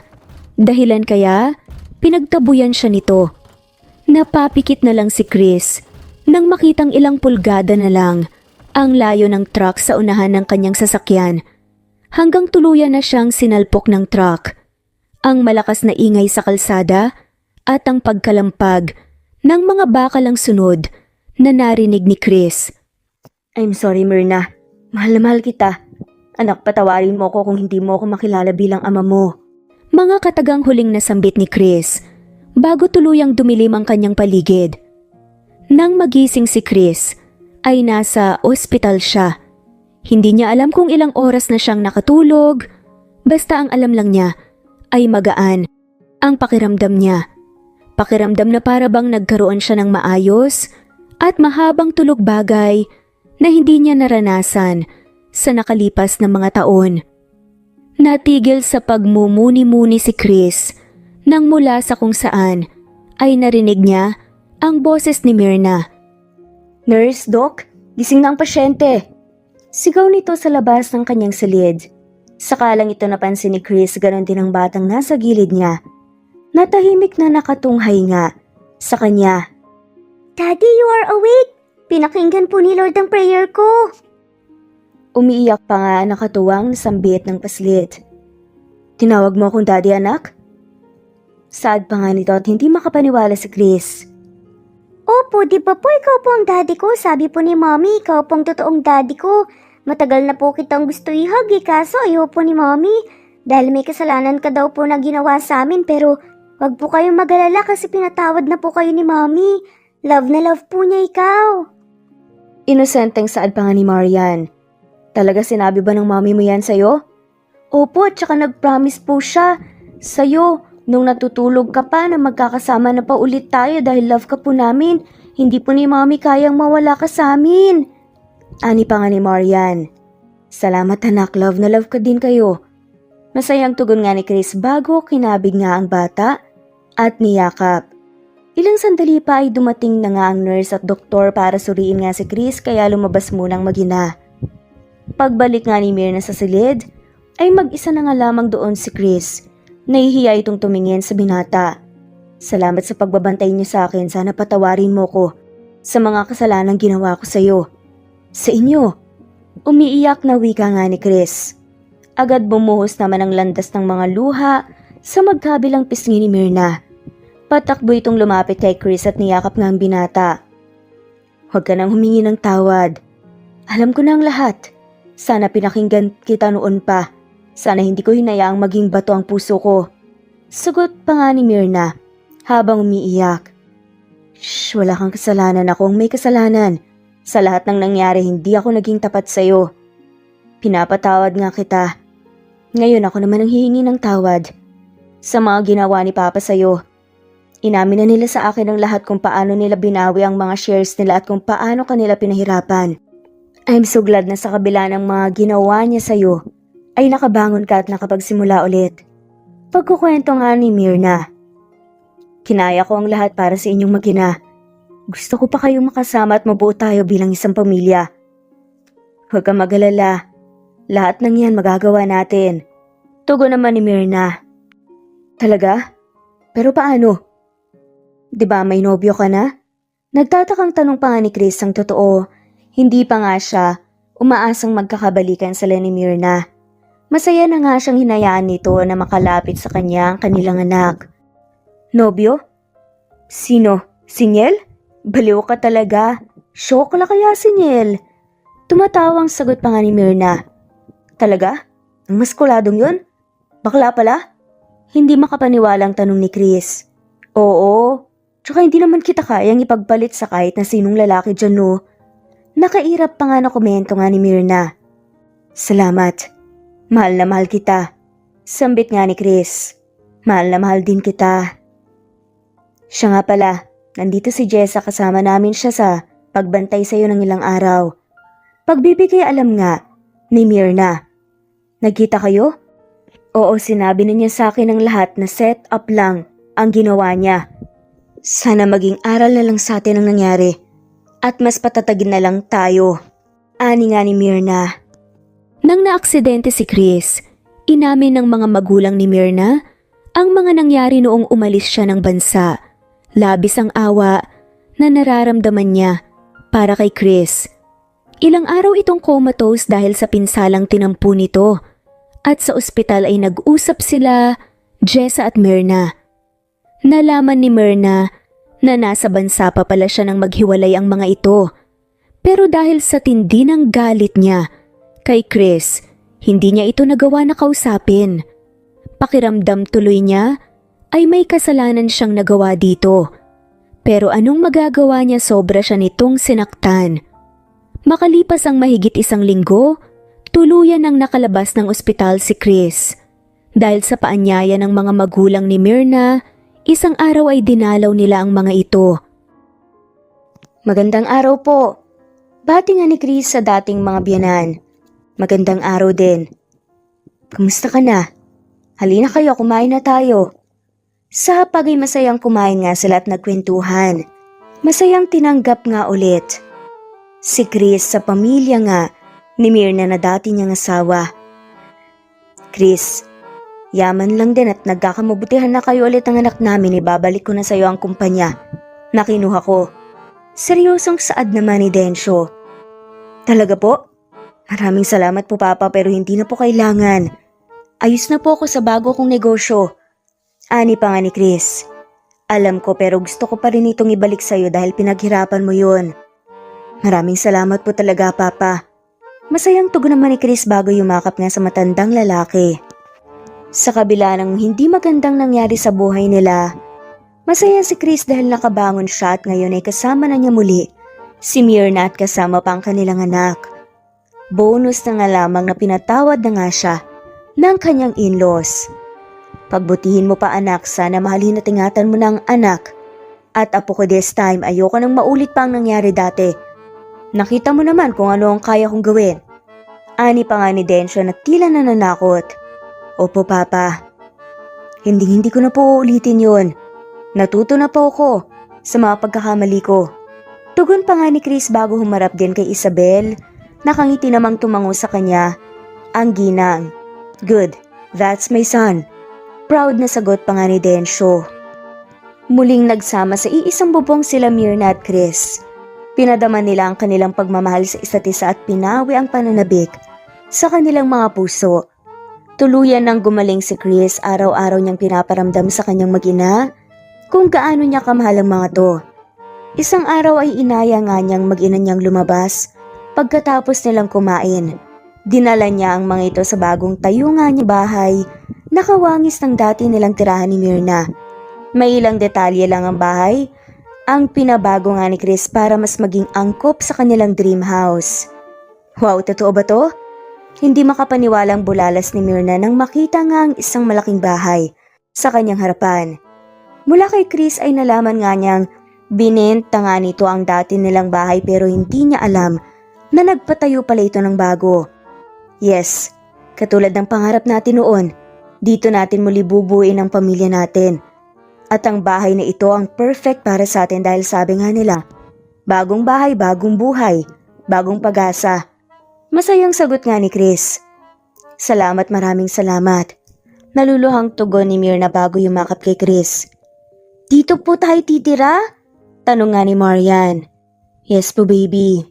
Dahilan kaya pinagtabuyan siya nito. Napapikit na lang si Chris nang makitang ilang pulgada na lang ang layo ng truck sa unahan ng kanyang sasakyan. Hanggang tuluyan na siyang sinalpok ng truck. Ang malakas na ingay sa kalsada at ang pagkalampag ng mga bakalang sunod na narinig ni Chris. I'm sorry Myrna, mahal na mahal kita. Anak, patawarin mo ko kung hindi mo ako makilala bilang ama mo. Mga katagang huling nasambit ni Chris bago tuluyang dumilim ang kanyang paligid. Nang magising si Chris ay nasa ospital siya. Hindi niya alam kung ilang oras na siyang nakatulog, basta ang alam lang niya ay magaan ang pakiramdam niya. Pakiramdam na para bang nagkaroon siya ng maayos at mahabang tulog bagay na hindi niya naranasan sa nakalipas na mga taon. Natigil sa pagmumuni-muni si Chris nang mula sa kung saan ay narinig niya ang boses ni Myrna. Nurse, Doc, gising na ang pasyente. Sigaw nito sa labas ng kanyang silid. Sakalang ito napansin ni Chris, ganon din ang batang nasa gilid niya. Natahimik na nakatunghay nga sa kanya. Daddy, you are awake!
Pinakinggan po ni Lord ang prayer ko.
Umiiyak pa nga nakatuwang nasambit ng paslit. Tinawag mo akong daddy, anak? Sad pa nga nito at hindi makapaniwala si Chris.
Opo, di ba po ikaw po ang daddy ko? Sabi po ni Mommy, ikaw po ang totoong daddy ko. Matagal na po kitang gusto ihag kaso ayaw po ni Mommy. Dahil may kasalanan ka daw po na ginawa sa amin pero wag po kayong mag-alala kasi pinatawad na po kayo ni Mommy. Love na love po niya ikaw.
Inosenteng saad pa nga ni Marian. Talaga sinabi ba ng mommy mo yan sa'yo? Opo, tsaka nag-promise po siya sa'yo nung natutulog ka pa na magkakasama na pa ulit tayo dahil love ka po namin. Hindi po ni mommy kayang mawala ka sa amin. Ani pa nga ni Marian. Salamat anak, love na love ka din kayo. Masayang tugon nga ni Chris bago kinabig nga ang bata at niyakap. Ilang sandali pa ay dumating na nga ang nurse at doktor para suriin nga si Chris kaya lumabas munang mag-ina. Pagbalik nga ni Myrna sa silid, ay mag-isa na nga lamang doon si Chris. Nahihiya itong tumingin sa binata. Salamat sa pagbabantay niyo sa akin, sana patawarin mo ko sa mga kasalanang ginawa ko sa iyo. Sa inyo, umiiyak na wika nga ni Chris. Agad bumuhos naman ang landas ng mga luha sa magkabilang pisngi ni Myrna. Patakbo itong lumapit kay Chris at niyakap nga ang binata. Huwag ka nang humingi ng tawad. Alam ko na ang lahat. Sana pinakinggan kita noon pa. Sana hindi ko hinayaang maging bato ang puso ko. Sagot pa nga ni Myrna habang umiiyak. Shh, wala kang kasalanan, akong may kasalanan. Sa lahat ng nangyari, hindi ako naging tapat sa'yo. Pinapatawad nga kita. Ngayon ako naman ang hihingi ng tawad. Sa mga ginawa ni Papa sa'yo. Inamin na nila sa akin ang lahat kung paano nila binawi ang mga shares nila at kung paano kanila pinahirapan. I'm so glad na sa kabila ng mga ginawa niya sa'yo, ay nakabangon ka at nakapagsimula ulit. Pagkukwento nga ni Myrna. Kinaya ko ang lahat para sa inyong mag-ina. Gusto ko pa kayong makasama at mabuo tayo bilang isang pamilya. Huwag kang mag-alala. Lahat ng yan magagawa natin. Tugon naman ni Myrna. Talaga? Pero paano? Diba may nobyo ka na? Nagtatakang tanong pa nga ni Chris ang totoo. Hindi pa nga siya umaasang magkakabalikan sila ni Myrna. Masaya na nga siyang hinayaan nito na makalapit sa kanya ang kanilang anak. Nobyo? Sino? Sinyel? Baliw ka talaga. Shock la kaya Sinyel? Tumatawang sagot pa nga ni Myrna. Talaga? Ang maskuladong yun? Bakla pala? Hindi makapaniwalang tanong ni Chris. Oo. Tsaka hindi naman kita kayang ipagpalit sa kahit na sinong lalaki dyan no. Nakairap pa nga na komento nga ni Myrna. Salamat. Mahal na mahal kita. Sambit nga ni Chris. Mahal na mahal din kita. Siya nga pala, nandito si Jessa kasama namin siya sa pagbantay sa'yo ng ilang araw. Pagbibigay alam nga ni Myrna. Nagkita kayo? Oo, sinabi na niya sa akin ang lahat na set up lang ang ginawa niya. Sana maging aral na lang sa atin ang nangyari. At mas patatagin na lang tayo. Ani nga ni Myrna.
Nang naaksidente si Chris, inamin ng mga magulang ni Myrna ang mga nangyari noong umalis siya ng bansa. Labis ang awa na nararamdaman niya para kay Chris. Ilang araw itong comatose dahil sa pinsalang tinampo nito. At sa ospital ay nag-usap sila, Jessa at Myrna. Nalaman ni Myrna na nasa bansa pa pala siya nang maghiwalay ang mga ito. Pero dahil sa tindi ng galit niya kay Chris, hindi niya ito nagawa na kausapin. Pakiramdam tuloy niya ay may kasalanan siyang nagawa dito. Pero anong magagawa niya, sobra siya nitong sinaktan. Makalipas ang mahigit 1 linggo, tuluyan ang nakalabas ng ospital si Chris. Dahil sa paanyaya ng mga magulang ni Myrna, isang araw ay dinalaw nila ang mga ito.
Magandang araw po. Bati nga ni Chris sa dating mga biyanan. Magandang araw din. Kumusta ka na? Halina kayo, kumain na tayo. Sa hapag ay masayang kumain nga sila at nagkwentuhan. Masayang tinanggap nga ulit si Chris sa pamilya nga ni Myrna na dati niyang asawa. Chris, yaman lang din at nagkakamabutihan na kayo ulit ng anak namin, ibabalik ko na sa iyo ang kumpanya na kinuha ko.
Seryosong saad naman ni Densyo. Talaga po? Maraming salamat po Papa pero hindi na po kailangan. Ayos na po ako sa bago kong negosyo. Ani pa nga ni Chris. Alam ko pero gusto ko pa rin itong ibalik sa'yo dahil pinaghirapan mo yun. Maraming salamat po talaga Papa. Masayang tugon naman ni Chris bago yumakap nga sa matandang lalaki. Sa kabila ng hindi magandang nangyari sa buhay nila, masaya si Chris dahil nakabangon siya at ngayon ay kasama na niya muli si Myrna at kasama pa ang kanilang anak. Bonus na nga lamang na pinatawad na nga siya ng kanyang in-laws. Pagbutihin mo pa anak, sana mahalin at ingatan mo ng anak. At apo ko this time, ayoko nang maulit pa ang nangyari dati. Nakita mo naman kung ano ang kaya kong gawin. Ani pa nga ni Densyo na tila nananakot. Opo Papa. Hindi ko na po uulitin yun. Natuto na po ako sa mga pagkakamali ko. Tugon pa nga ni Chris bago humarap din kay Isabel. Nakangiti namang tumango sa kanya ang ginang. Good, that's my son. Proud na sagot pa nga ni Densyo. Muling nagsama sa iisang bubong sila Myrna at Chris. Pinadaman nila ang kanilang pagmamahal sa isa't isa at pinawi ang pananabik sa kanilang mga puso. Tuluyan nang gumaling si Chris, araw-araw niyang pinaparamdam sa kanyang mag-ina kung gaano niya kamahal ang mga to. Isang araw ay inaya nga niyang mag-ina niyang lumabas pagkatapos nilang kumain. Dinala niya ang mga ito sa bagong tayo nga niya bahay, nakawangis ng dati nilang tirahan ni Myrna. May ilang detalye lang ang bahay, ang pinabago nga ni Chris para mas maging angkop sa kanilang dream house. Wow, totoo ba to? Hindi makapaniwalang bulalas ni Myrna nang makita nga ang isang malaking bahay sa kanyang harapan. Mula kay Chris ay nalaman nga niyang binenta nga nito ang dati nilang bahay pero hindi niya alam na nagpatayo pala ito ng bago. Yes, katulad ng pangarap natin noon, dito natin muli bubuuin ang pamilya natin. At ang bahay na ito ang perfect para sa atin dahil sabi nga nila, bagong bahay, bagong buhay, bagong pag-asa. Masayang sagot nga ni Chris. Salamat, maraming salamat. Naluluhang tugon ni Myrna bago yumakap kay Chris. Dito po tayo titira? Tanong nga ni Marian. Yes po baby.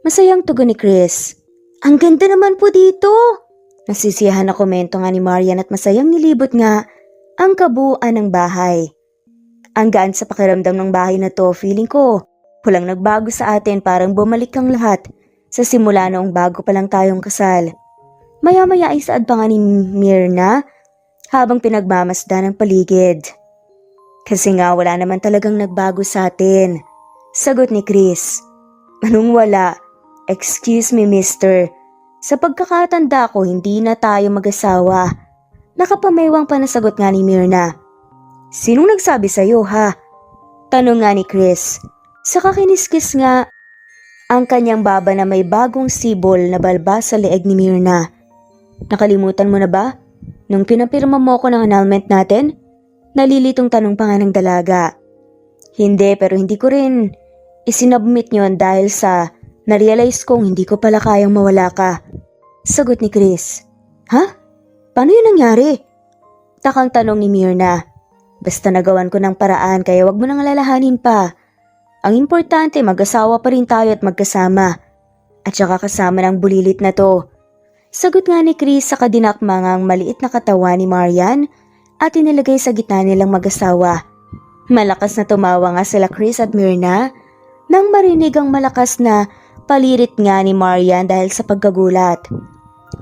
Masayang tugon ni Chris. Ang ganda naman po dito. Nasisiyahan na komento nga ni Marian at masayang nilibot nga ang kabuuan ng bahay. Ang gaan sa pakiramdam ng bahay na to, feeling ko, walang nagbago sa atin, parang bumalik ang lahat sa simula noong bago pa lang tayong kasal. Maya-maya ay saad pa nga ni Myrna habang pinagmamasdan ang paligid. Kasi nga wala naman talagang nagbago sa atin. Sagot ni Chris. Anong wala? Excuse me mister. Sa pagkakatanda ko hindi na tayo mag-asawa. Nakapameywang pa na sagot nga ni Myrna. Sinong nagsabi sa'yo ha? Tanong nga ni Chris. Sa kakiniskis nga ang kanyang baba na may bagong sibol na balbas sa leeg ni Myrna. Nakalimutan mo na ba? Nung pinapirma mo ko ng annulment natin? Nalilitong tanong pa nga ng dalaga. Hindi pero hindi ko rin isinubmit yon dahil sa narealize kong hindi ko pala kayang mawala ka. Sagot ni Chris. Ha? Paano yun nangyari? Takang tanong ni Myrna. Basta nagawan ko ng paraan kaya wag mo nang alalahanin pa. Ang importante mag-asawa pa rin tayo at magkasama. At saka kasama ng bulilit na to. Sagot nga ni Chris sa kadinakmangang maliit na katawan ni Marian at inilagay sa gitna nilang mag-asawa. Malakas na tumawa nga sila Chris at Myrna nang marinig ang malakas na palirit nga ni Marian dahil sa pagkagulat.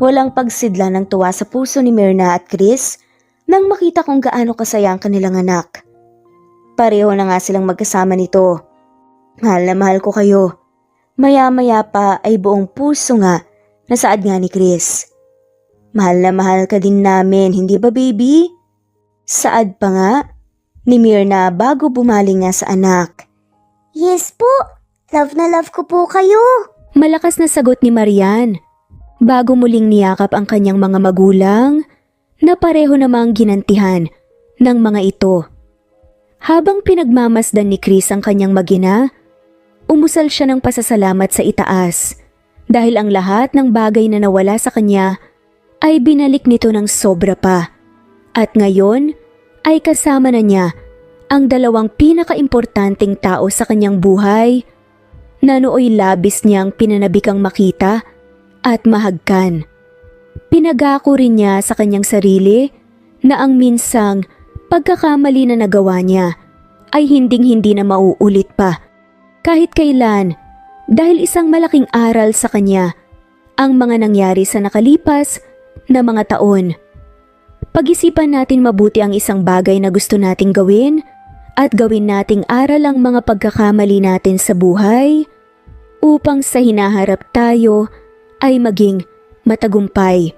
Walang pagsidla ng tuwa sa puso ni Myrna at Chris nang makita kung gaano kasaya ang kanilang anak. Pareho na nga silang magkasama nito. Mahal na mahal ko kayo. Maya-maya pa ay buong puso nga nasaad nga ni Chris. Mahal na mahal ka din namin, hindi ba baby? Saad pa nga ni Myrna bago bumaling nga sa anak.
Yes po, love na love ko po kayo.
Malakas na sagot ni Marian. Bago muling niyakap ang kanyang mga magulang na pareho namang ginantihan ng mga ito. Habang pinagmamasdan ni Chris ang kanyang mag-ina, umusal siya ng pasasalamat sa itaas dahil ang lahat ng bagay na nawala sa kanya ay binalik nito ng sobra pa. At ngayon ay kasama na niya ang dalawang pinakaimportanteng tao sa kanyang buhay na nooy labis niyang pinanabikang makita at mahagkan. Pinagako rin niya sa kanyang sarili na ang minsang pagkakamali na nagawa niya ay hinding-hindi na mauulit pa kahit kailan, dahil isang malaking aral sa kanya ang mga nangyari sa nakalipas na mga taon. Pag-isipan natin mabuti ang isang bagay na gusto nating gawin at gawin nating aral ang mga pagkakamali natin sa buhay upang sa hinaharap tayo ay maging matagumpay.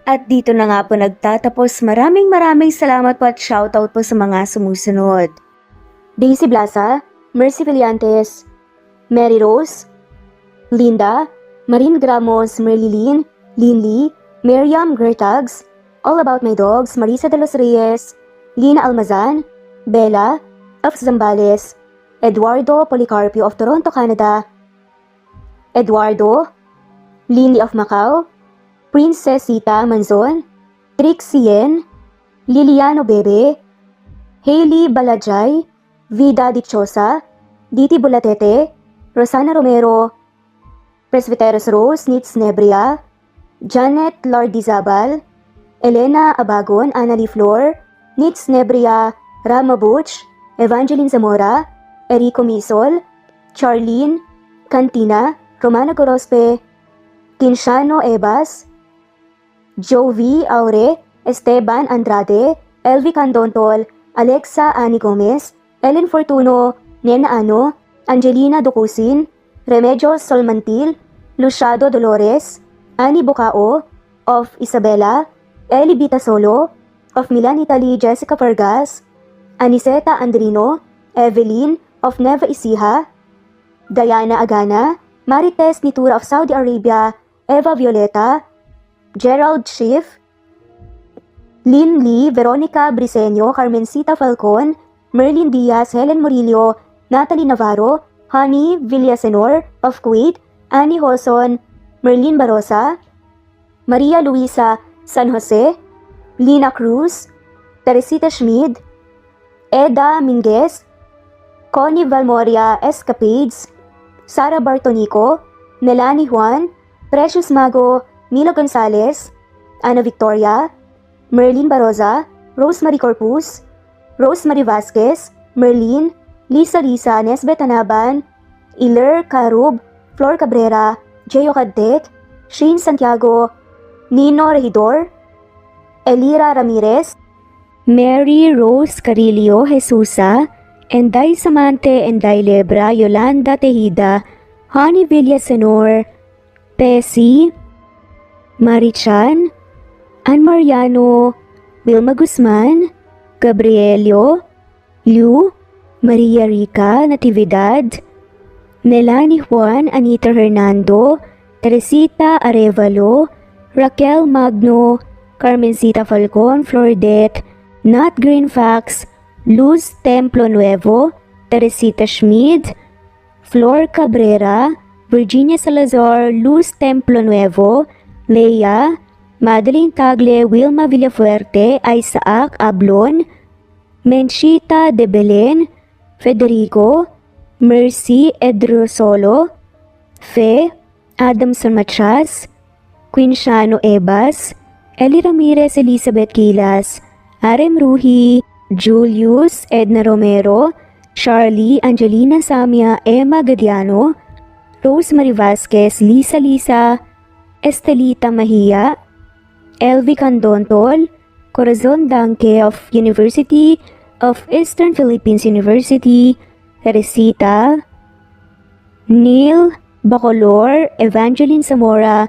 At dito na nga po nagtatapos. Maraming salamat po at shoutout po sa mga sumusunod. Daisy Blaza, Mercy Villantes, Mary Rose, Linda, Marine Gramos, Merlilin, Linley, Miriam Gertags, All About My Dogs, Marisa de los Reyes, Lina Almazan, Bella of Zambales, Eduardo Policarpio of Toronto, Canada, Eduardo, Linley of Macau, Princess Sita Manzon, Trixie Yen, Liliano Bebe, Hailey Balajay, Vida Dichosa, Diti Bulatete, Rosana Romero, Presbyteros Rose, Nitz Nebria, Janet Lardizabal, Elena Abagon, Annalie Flor, Nitz Nebria, Rama Butch, Evangeline Zamora, Erico Misol, Charlene Cantina, Romana Gorospe, Kinshano Ebas, Jovi Aure, Esteban Andrade, Elvi Candontol, Alexa Ani Gomez, Ellen Fortuno, Nena Ano, Angelina Ducusin, Remedios Solmantil, Luciado Dolores, Ani Bucao, of Isabela, Eli Bita Solo, of Milan, Italy, Jessica Vargas, Aniseta Andrino, Evelyn, of Neva Ecija, Diana Agana, Marites Nitura of Saudi Arabia, Eva Violeta, Gerald Schiff, Lynn Lee, Veronica Briseño, Carmencita Falcon, Merlin Diaz, Helen Murillo, Natalie Navarro, Honey Villasenor of Kuwait, Annie Hoson, Merlin Barosa, Maria Luisa San Jose, Lina Cruz, Teresita Schmid, Eda Minguez, Connie Valmoria Escapades, Sara Bartonico, Melanie Juan, Precious Mago, Milo Gonzalez, Ana Victoria, Merlin Baroza, Rosemary Corpus, Rosemary Vasquez, Merlin, Lisa Nesbet Anaban, Iler Carub, Flor Cabrera, Jeyo Cadec, Shane Santiago, Nino Regidor, Elira Ramirez,
Mary Rose Carillo Jesusa, Enday Samante, Enday Lebra, Yolanda Tejida, Honey Villasenor, Pesi, Marichan, Ann Mariano, Wilma Guzman, Gabrielio, Liu, Maria Rica Natividad, Melanie Juan, Anita Hernando, Teresita Arevalo, Raquel Magno, Carmencita Falcon, Flordet, Nat Greenfax, Luz Templo Nuevo, Teresita Schmid, Flor Cabrera, Virginia Salazar, Luz Templo Nuevo, Leia, Madeline Tagle, Wilma Villafuerte, Isaac Ablon, Menchita de Belen, Federico, Mercy Edrosolo, Fe, Adamson Machas, Quinshano Ebas, Eli Ramirez Elizabeth Gilas, Arem Ruhi, Julius Edna Romero, Charlie Angelina Samia, Emma Gadiano, Rosemary Vasquez, Lisa, Estelita Mahia, Elvi Candontol, Corazon Danke of University of Eastern Philippines University, Teresita, Neil Bacolor, Evangeline Zamora,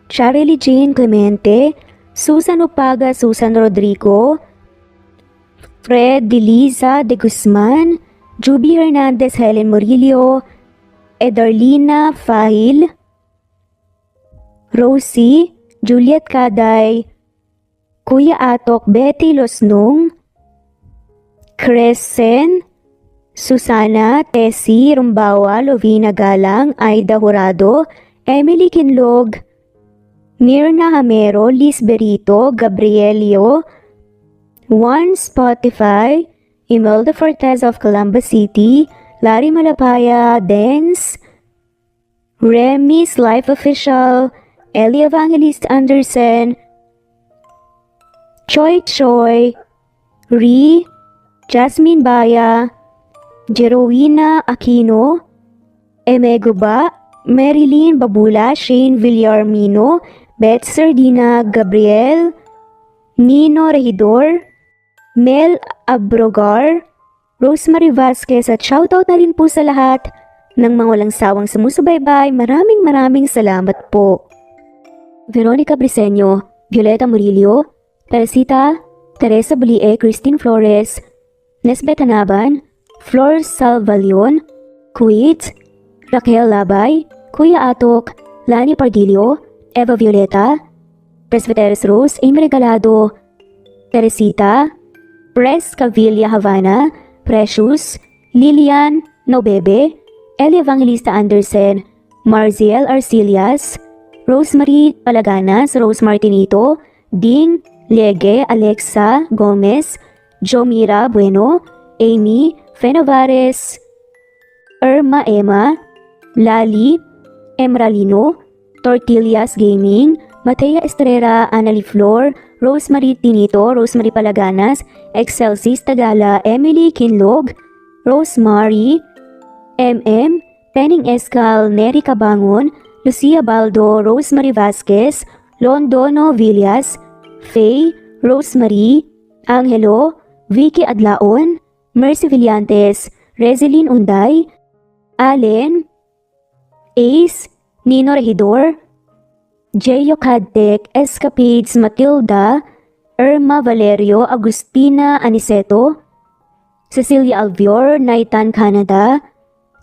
Charlie Jane Clemente, Susan Upaga, Susan Rodrigo, Fred de Liza de Guzman, Juby Hernandez, Helen Murillo, Edarlina Fahil, Rosie, Juliet Kaday, Kuya Atok, Betty Losnong, Crescen, Susana, Tessie, Rumbawa, Lovina Galang, Aida Jurado, Emily Kinlog, Mirna Hamero, Liz Berito, Gabrielio, Juan Spotify, Imelda Fortes of Columbus City, Larry Malapaya, Dens,
Remy's Life Official, Ellie Evangelist Anderson, Choi Choi, Ri, Jasmine Baya, Jerowina Aquino, Emeguba, Marilyn Babula, Shane Villarmino, Beth Sardina, Gabriel, Nino Regidor, Mel Abrogar, Rosemary Vasquez at shoutout na rin po sa lahat ng mga walang sawang sumusubaybay. Maraming salamat po. Veronica Briseño, Violeta Murillo, Teresita, Teresa Bulie, Christine Flores, Nesbeth Hanaban, Flor Salvalion, Kuwait, Raquel Labay, Kuya Atok, Lani Pardillo, Eva Violeta, Presbyteros Rose, Amy Regalado, Teresita, Pres Cavilla Havana, Precious, Lilian Nobebe, Ellie Evangelista Anderson, Marziel Arcilias, Rosemary Palaganas, Rose Martinito, Ding Lege, Alexa Gomez, Jomira Bueno, Amy Fenavares, Irma Emma, Lali Emralino, Tortillas Gaming, Matea Estrera, Annalie Flor, Rosemary Tinito, Rosemary Palaganas, Excelsis Tagala, Emily Kinlog, Rosemary, MM, Penning Escal, Neri Cabangon, Lucia Baldo, Rosemary Vasquez, Londono Villas, Faye, Rosemary, Angelo, Vicky Adlaon, Mercy Villantes, Rezeline Unday, Allen, Ace, Nino Regidor, Jeyo Cadtec, Escapades Matilda, Irma Valerio, Agustina Aniceto, Cecilia Alvior, Naitan Canada,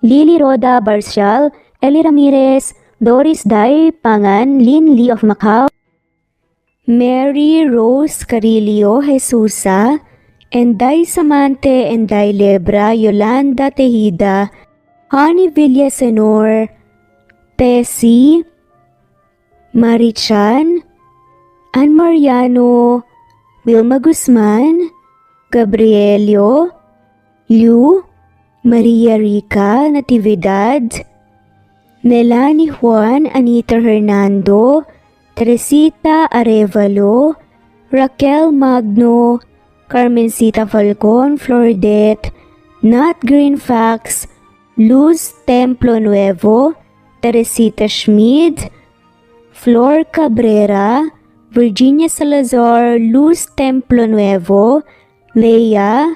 Lily Roda Barcial, Eli Ramirez, Doris Day Pangan, Lynn Lee of Macau, Mary Rose Carillo Jesusa, Enday Samante, Enday Lebra, Yolanda Tejida, Honey Villasenor, Tessie, Marichan, Ann Mariano, Wilma Guzman, Gabrielio, Liu, Maria Rica Natividad, Melanie Juan, Anita Hernando, Teresita Arevalo, Raquel Magno, Carmencita Falcon, Flordet, Nat Green Fax, Luz Templo Nuevo, Teresita Schmid, Flor Cabrera, Virginia Salazar, Luz Templo Nuevo, Leia,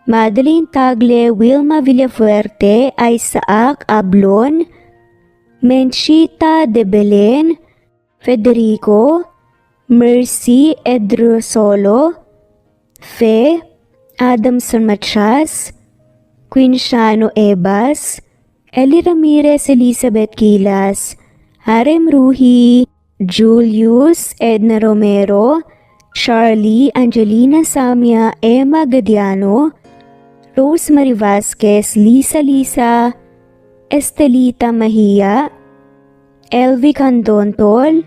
Madeline Tagle, Wilma Villafuerte, Isaac Ablon, Menchita de Belen, Federico, Mercy Edrosolo, Fe, Adamson Machas, Quinciano Ebas, Eli Ramirez Elizabeth Gilas, Harem Ruhi, Julius Edna Romero, Charlie Angelina Samia, Emma Gadiano, Rosemary Vasquez, Lisa, Estelita Mahia, Elvi Candontol,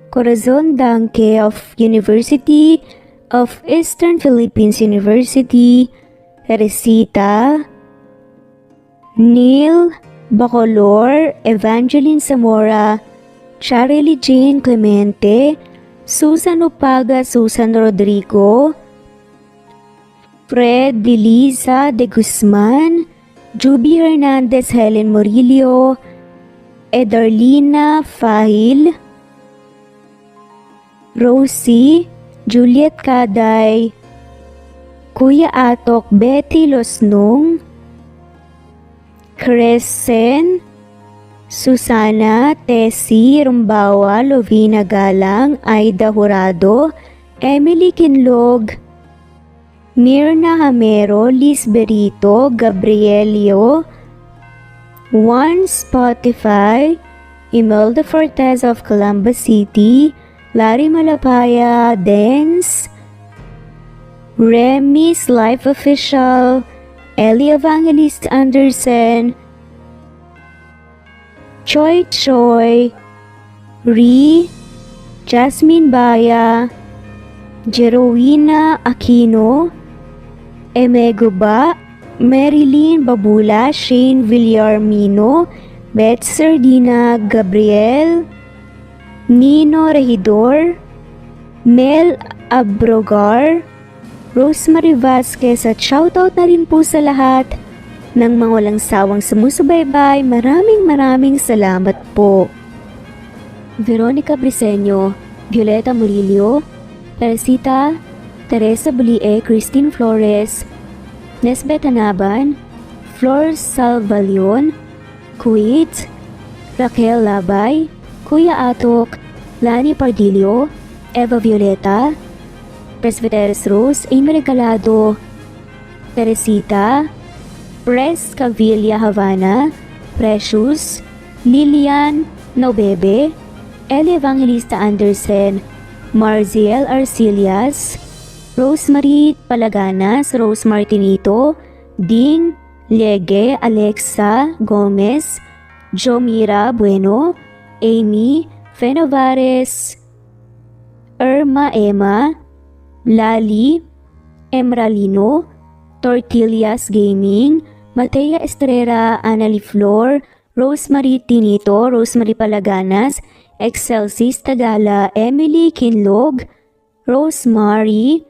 Corazon Danke of University of Eastern Philippines University, Teresita, Neil Bacolor, Evangeline Zamora, Charlie Jane Clemente, Susan Upaga, Susan Rodrigo, Fred Deliza de Guzman, Juby Hernandez, Helen Morillo, Edarlina Fahil, Rosie, Juliet Kaday, Kuya Atok, Betty Losnong, Crescen, Susana, Tessie, Rumbawa, Lovina Galang, Aida Jurado, Emily Kinlog, Mirna Hamero, Liz Berito, Gabrielio, One Spotify, Imelda Fortes of Columbus City, Larry Malapaya, Dance, Remy's Life Official, Ellie Evangelist Anderson, Choi Choi, Ri, Jasmine Baya, Jerowina Aquino, Emeguba, Marilyn Babula, Shane Villarmino,
Beth Sardina Gabriel, Nino Regidor, Mel Abrogar, Rosemary Vasquez at shoutout na rin po sa lahat ng mga walang sawang sumusubaybay. Maraming salamat po. Veronica Briseño, Violeta Murillo, Teresita, Teresa Bulie, Christine Flores, Nesbeth Hanaban, Flor Salvalion, Kuwait, Raquel Labay, Kuya Atok, Lani Pardillo, Eva Violeta, Presbyteres Rose, Amy Regalado, Teresita, Pres Cavilla Havana, Precious, Lilian Nobebe, Eli Evangelista Anderson, Marziel Arcilias, Rosemary Palaganas, Rose Martinito, Ding Lege, Alexa Gomez, Jomira Bueno, Amy Fenovares, Irma Emma, Lali Emralino, Tortillas Gaming, Matea Estrera, Annalie Flor, Rosemary Tinito, Rosemary Palaganas, Excelsis Tagala, Emily Kinlog, Rosemary,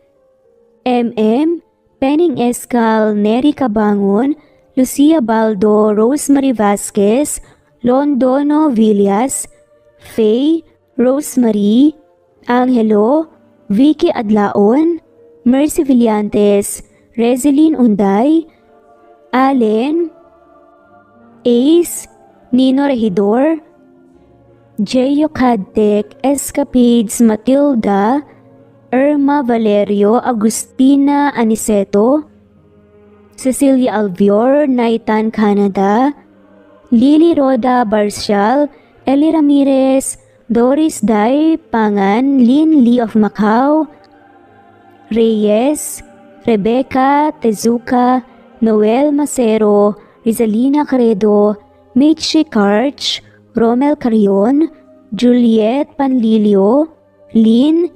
MM, Penning Escal, Neri Cabangon, Lucia Baldo, Rosemary Vasquez, Londono Villas, Faye, Rosemary, Angelo, Vicky Adlaon, Mercy Villantes, Rezeline Unday, Allen, Ace, Nino Regidor, Jeyo Cadtec, Escapades, Matilda, Irma Valerio, Agustina Aniceto, Cecilia Alvior, Naitan Canada, Lily Roda Barcial, Eli Ramirez, Doris Day Pangan, Lynn Lee of Macau, Reyes, Rebecca Tezuka, Noel Macero, Rizalina Caredo, Mitchie Karch, Romel Carion, Juliet Panlilio, Lynn,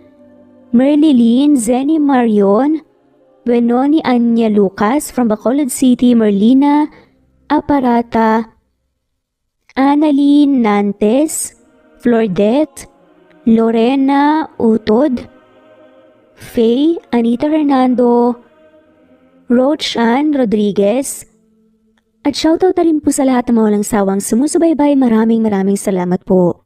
Merlilyn Zenny Marion, Benoni Anya Lucas from Bacolod City, Merlina Aparata, Annalyn Nantes, Flordette, Lorena Utod, Faye, Anita Hernando, Rochan Rodriguez, at shoutout na rin po sa lahat ng mga walang sawang sumusubaybay. Maraming salamat po.